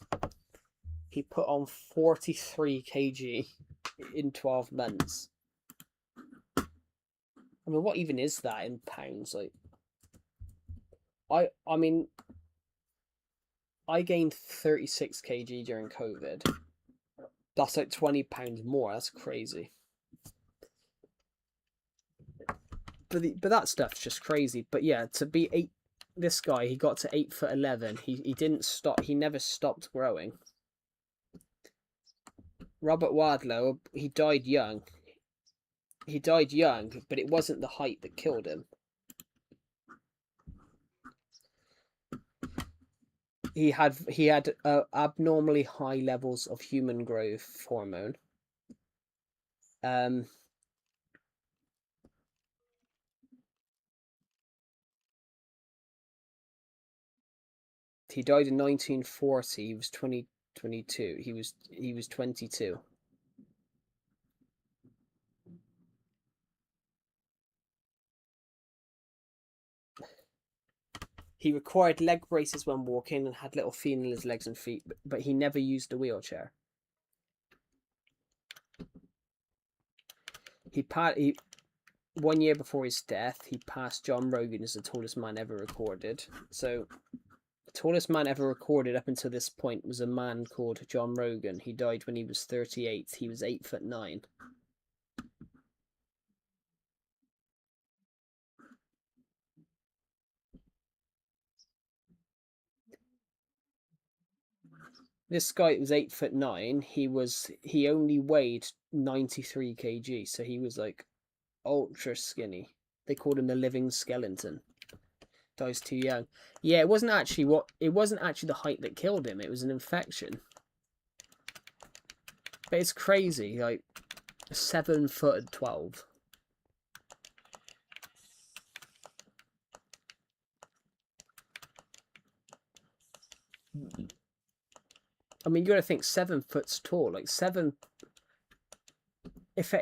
He put on 43 kg in 12 months. I mean, what even is that in pounds? Like, I mean, I gained 36 kg during COVID. That's like £20 more. That's crazy. But that stuff's just crazy. But yeah, to be this guy, he got to 8'11". He didn't stop. He never stopped growing. Robert Wadlow, he died young. He died young, but it wasn't the height that killed him. He had abnormally high levels of human growth hormone. He died in 1940. He was 22. He was 22. He required leg braces when walking and had little feeling in his legs and feet, but he never used a wheelchair. He 1 year before his death, he passed John Rogan as the tallest man ever recorded. So, the tallest man ever recorded up until this point was a man called John Rogan. He died when he was 38. He was 8'9". This guy was 8'9". He only weighed 93 kg, so he was like ultra skinny. They called him the living skeleton. Dies too young. Yeah, it wasn't actually the height that killed him. It was an infection. But it's crazy, like 7 foot at 12. I mean, you got to think 7 foot's tall. Like 7. If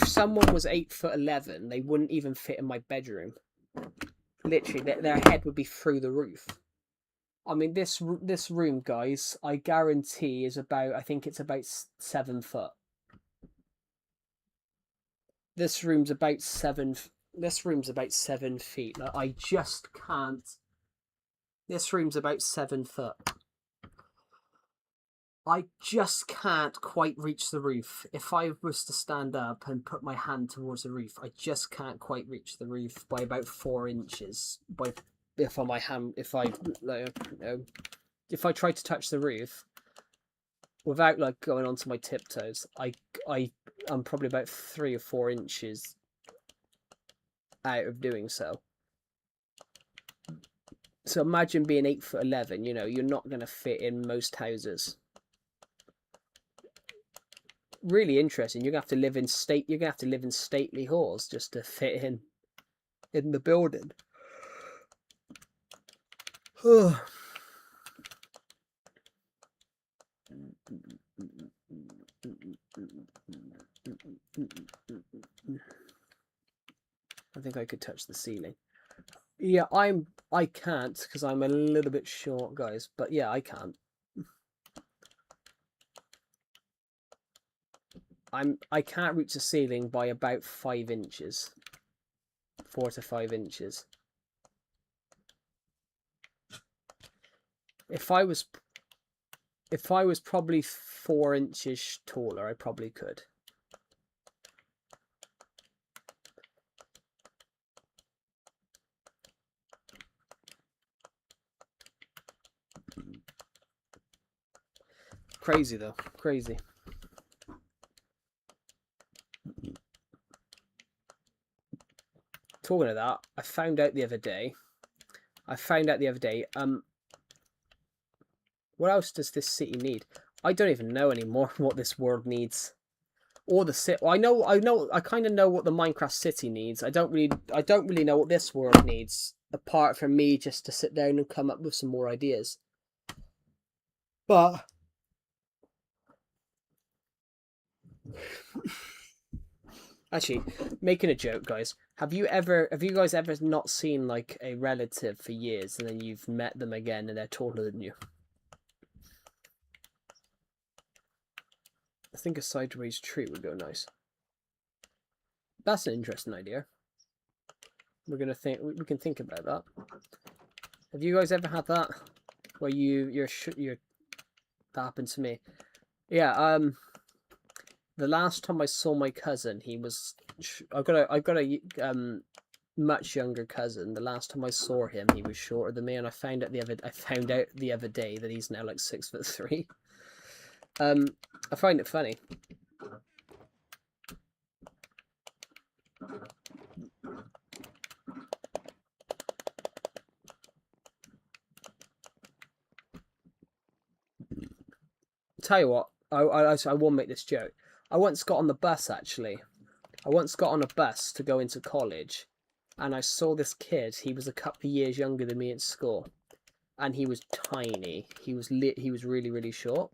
someone was 8'11", they wouldn't even fit in my bedroom. Literally, their head would be through the roof. I mean, this room, guys, I guarantee is about. I think it's about 7 foot. This room's about 7. This room's about 7 feet. Like, I just can't. This room's about 7 foot. I just can't quite reach the roof. If I was to stand up and put my hand towards the roof, I just can't quite reach the roof by about 4 inches. If I try to touch the roof without like going onto my tiptoes, I'm probably about 3 or 4 inches out of doing so. So imagine being 8'11". You know, you're not going to fit in most houses. Really interesting. You're gonna have to live in stately halls just to fit in the building. I think I could touch the ceiling. Yeah, I can't because I'm a little bit short, guys. But yeah, I can't. I can't reach the ceiling by about 5 inches. 4 to 5 inches. If I was probably 4 inches taller, I probably could. Crazy though, crazy. Talking of that, I found out the other day. What else does this city need? I don't even know anymore what this world needs. Or the city. Well, I kind of know what the Minecraft city needs. I don't really know what this world needs, apart from me just to sit down and come up with some more ideas. But actually, making a joke, guys. Have you guys ever not seen like a relative for years and then you've met them again and they're taller than you? I think a sideways tree would go nice. That's an interesting idea. We can think about that. Have you guys ever had that where you're that happened to me? Yeah. The last time I saw my cousin, he was. I've got a much younger cousin. The last time I saw him, he was shorter than me, and I found out the other day that he's now like 6'3". I find it funny. Tell you what, I will make this joke. I once got on the bus, actually. I once got on a bus to go into college, and I saw this kid. He was a couple of years younger than me at school, and he was tiny. He was really, really short.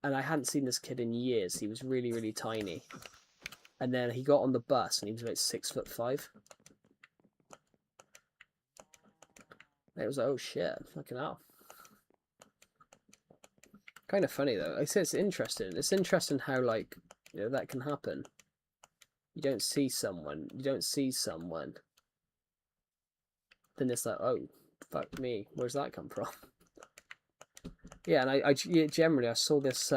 And I hadn't seen this kid in years. He was really, really tiny. And then he got on the bus, and he was about 6'5". And it was like, oh shit, fucking hell. Kind of funny though. I say it's interesting. It's interesting how like that can happen. You don't see someone. Then it's like, oh, fuck me. Where's that come from? Yeah, and generally I saw this.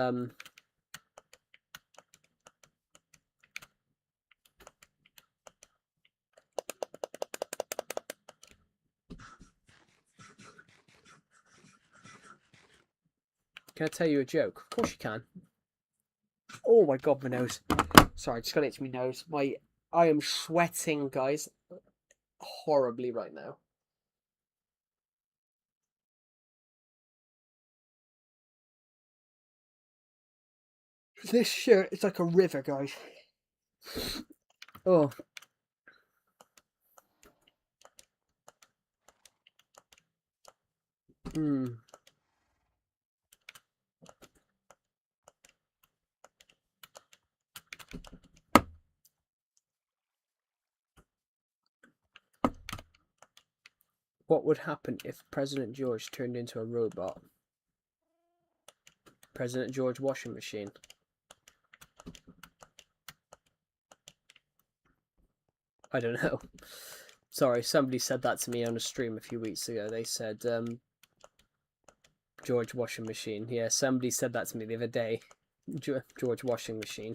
Can I tell you a joke? Of course you can. Oh my god, my nose. Sorry, I just got it to my nose. I am sweating, guys, horribly right now. This shirt is like a river, guys. Oh. Hmm. What would happen if President George turned into a robot? President George washing machine. I don't know. Sorry, somebody said that to me on a stream a few weeks ago. They said, George washing machine. Yeah, somebody said that to me the other day. George washing machine.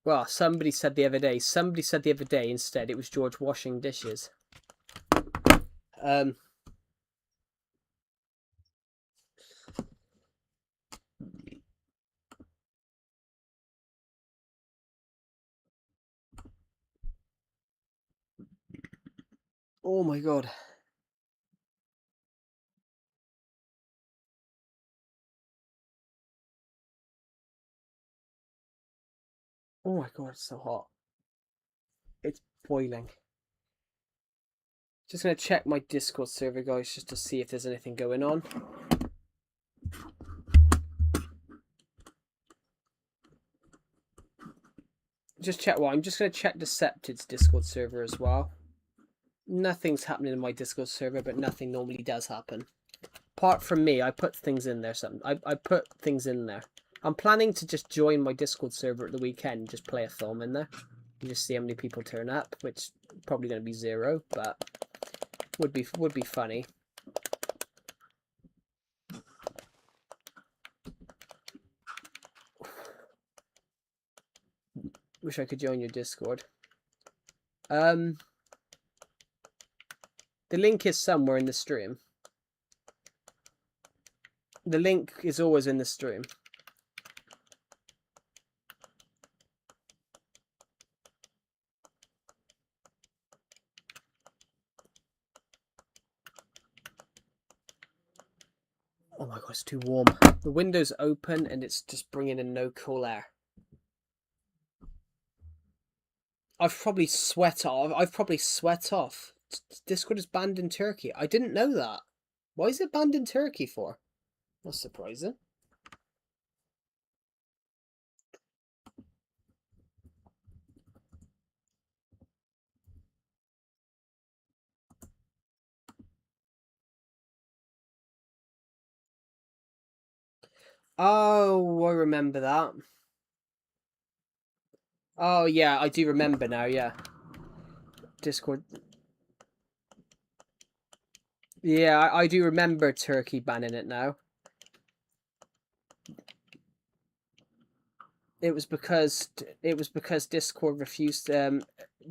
Well, somebody said the other day instead it was George washing dishes. Oh my god. Oh my god, it's so hot. It's boiling. Just gonna check my Discord server, guys, just to see if there's anything going on. Just check. Well, I'm just gonna check Decepted's Discord server as well. Nothing's happening in my Discord server, but nothing normally does happen. Apart from me, I put things in there. I put things in there. I'm planning to just join my Discord server at the weekend, just play a film in there, and just see how many people turn up, which probably going to be 0, but would be funny. Wish I could join your Discord. The link is somewhere in the stream. The link is always in the stream. Oh my god, it's too warm. The window's open and it's just bringing in no cool air. I've probably sweat off. Discord is banned in Turkey. I didn't know that. Why is it banned in Turkey for? That's surprising. Oh, I remember that. Oh, yeah, I do remember now, yeah. Discord. Yeah, I do remember Turkey banning it now. It was because Discord refused.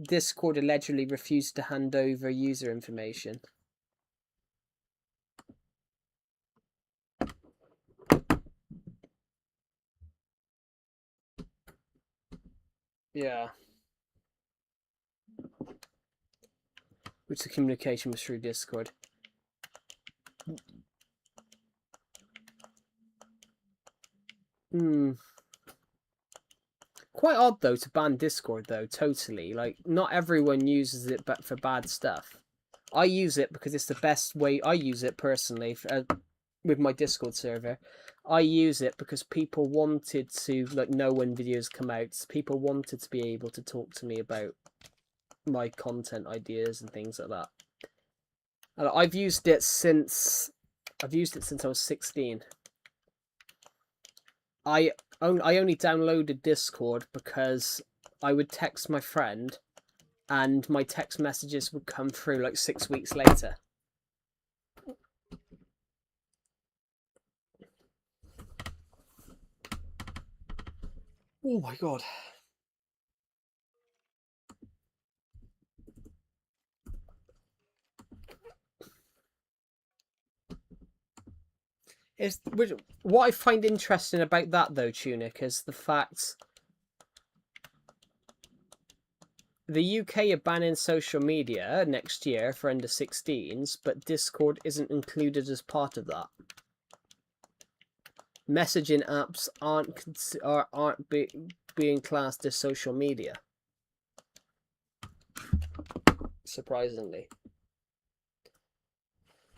Discord allegedly refused to hand over user information. Yeah. Which the communication was through Discord. Quite odd though to ban Discord though. Totally, like not everyone uses it, but for bad stuff. I use it because it's the best way. I use it personally for, with my Discord server. I use it because people wanted to know when videos come out. People wanted to be able to talk to me about my content ideas and things like that. And I've used it since I was 16. I only downloaded Discord because I would text my friend and my text messages would come through like 6 weeks later. Oh my god. What I find interesting about that though, Tunic, is the fact the UK are banning social media next year for under 16s, but Discord isn't included as part of that. Messaging apps aren't being classed as social media. Surprisingly.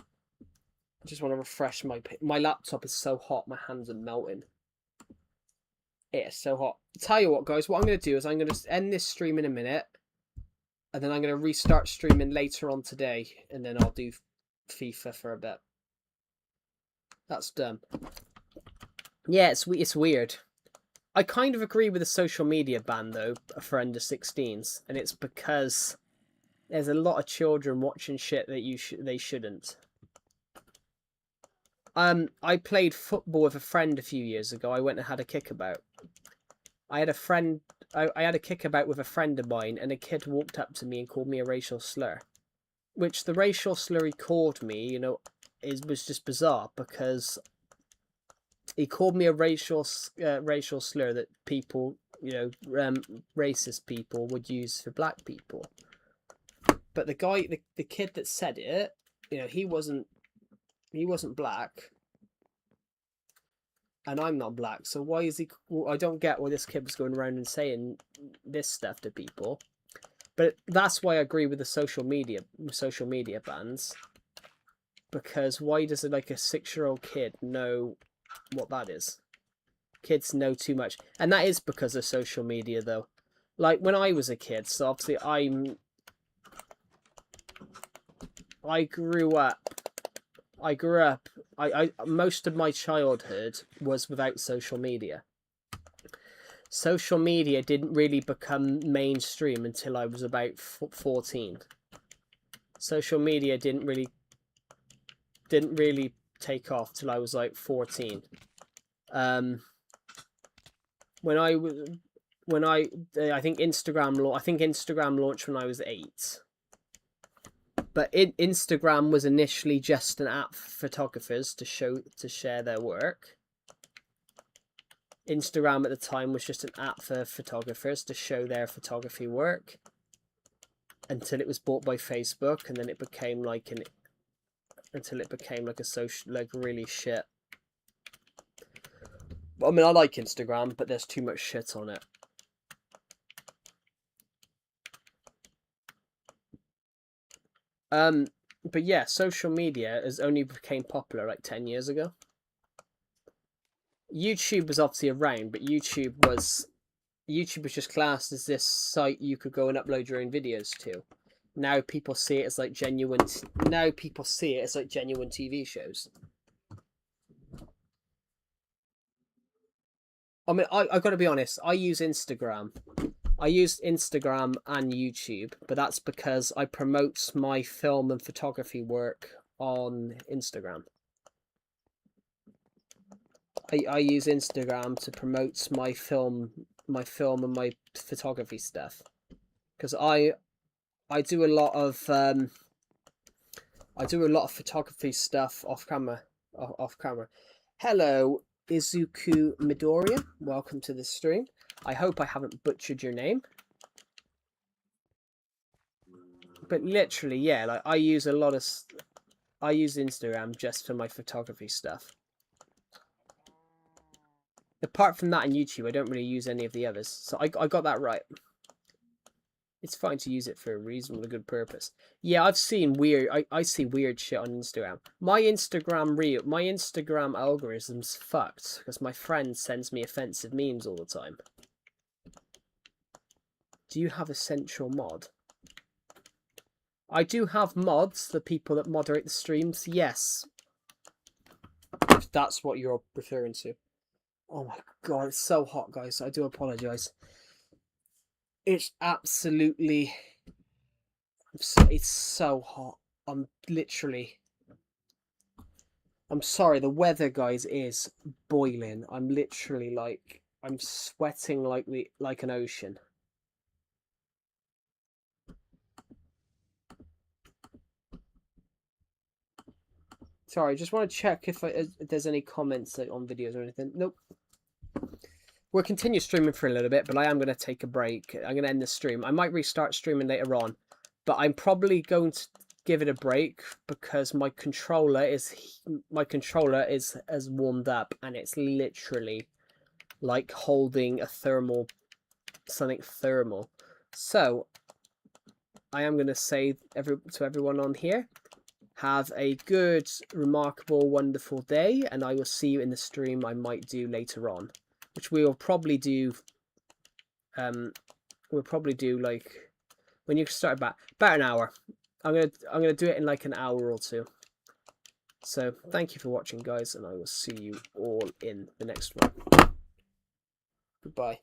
I just want to refresh my laptop is so hot, my hands are melting. It is so hot. Tell you what, guys, what I'm going to do is I'm going to end this stream in a minute, and then I'm going to restart streaming later on today, and then I'll do FIFA for a bit. That's done. Yeah, it's weird. I kind of agree with the social media ban though for under 16s, and it's because there's a lot of children watching shit that they shouldn't. I played football with a friend a few years ago. I went and had a kickabout. I had a kickabout with a friend of mine, and a kid walked up to me and called me a racial slur. Which the racial slur he called me, was just bizarre because he called me a racial slur that people, racist people would use for black people. But the guy, the kid that said it, he wasn't black, and I'm not black. So why is he? I don't get why this kid was going around and saying this stuff to people. But that's why I agree with the social media bans. Because why does a 6-year-old kid know what that is? Kids know too much, and that is because of social media, though. Like when I was a kid, so obviously I grew up. Most of my childhood was without social media. Social media didn't really become mainstream until I was about 14. Social media didn't really take off till I was like 14. I think Instagram launched when I was 8. But Instagram was initially just an app for photographers to share their work. Instagram at the time was just an app for photographers to show their photography work, until it was bought by Facebook, and then it became like a social, like, really shit. I mean, I like Instagram, but there's too much shit on it. But yeah, social media has only became popular like 10 years ago. YouTube was obviously around, but YouTube was just classed as this site you could go and upload your own videos to. Now people see it as like genuine. Now people see it as like genuine TV shows. I mean, I got to be honest. I use Instagram. I use Instagram and YouTube, but that's because I promote my film and photography work on Instagram. I use Instagram to promote my film and my photography stuff, because I do a lot of photography stuff off camera. Hello, Izuku Midoriya. Welcome to the stream. I hope I haven't butchered your name. But literally, yeah, like I use Instagram just for my photography stuff. Apart from that and YouTube, I don't really use any of the others. So I got that right. It's fine to use it for a reasonable, good purpose. Yeah, I've seen weird. I see weird shit on Instagram. My Instagram algorithm's fucked because my friend sends me offensive memes all the time. Do you have a central mod? I do have mods, the people that moderate the streams, yes. If that's what you're referring to. Oh my god, it's so hot, guys. I do apologise. It's absolutely... It's so hot. I'm sorry, the weather, guys, is boiling. I'm literally like... I'm sweating like an ocean. Sorry, I just want to check if there's any comments on videos or anything. Nope. We'll continue streaming for a little bit, but I am going to take a break. I'm going to end the stream. I might restart streaming later on, but I'm probably going to give it a break because my controller has warmed up, and it's literally like holding something thermal. So I am going to say to everyone on here, have a good, remarkable, wonderful day, and I will see you in the stream I might do later on, which we will probably do. We'll probably do like when you start about an hour. I'm gonna do it in like an hour or two. So thank you for watching, guys, and I will see you all in the next one. Goodbye.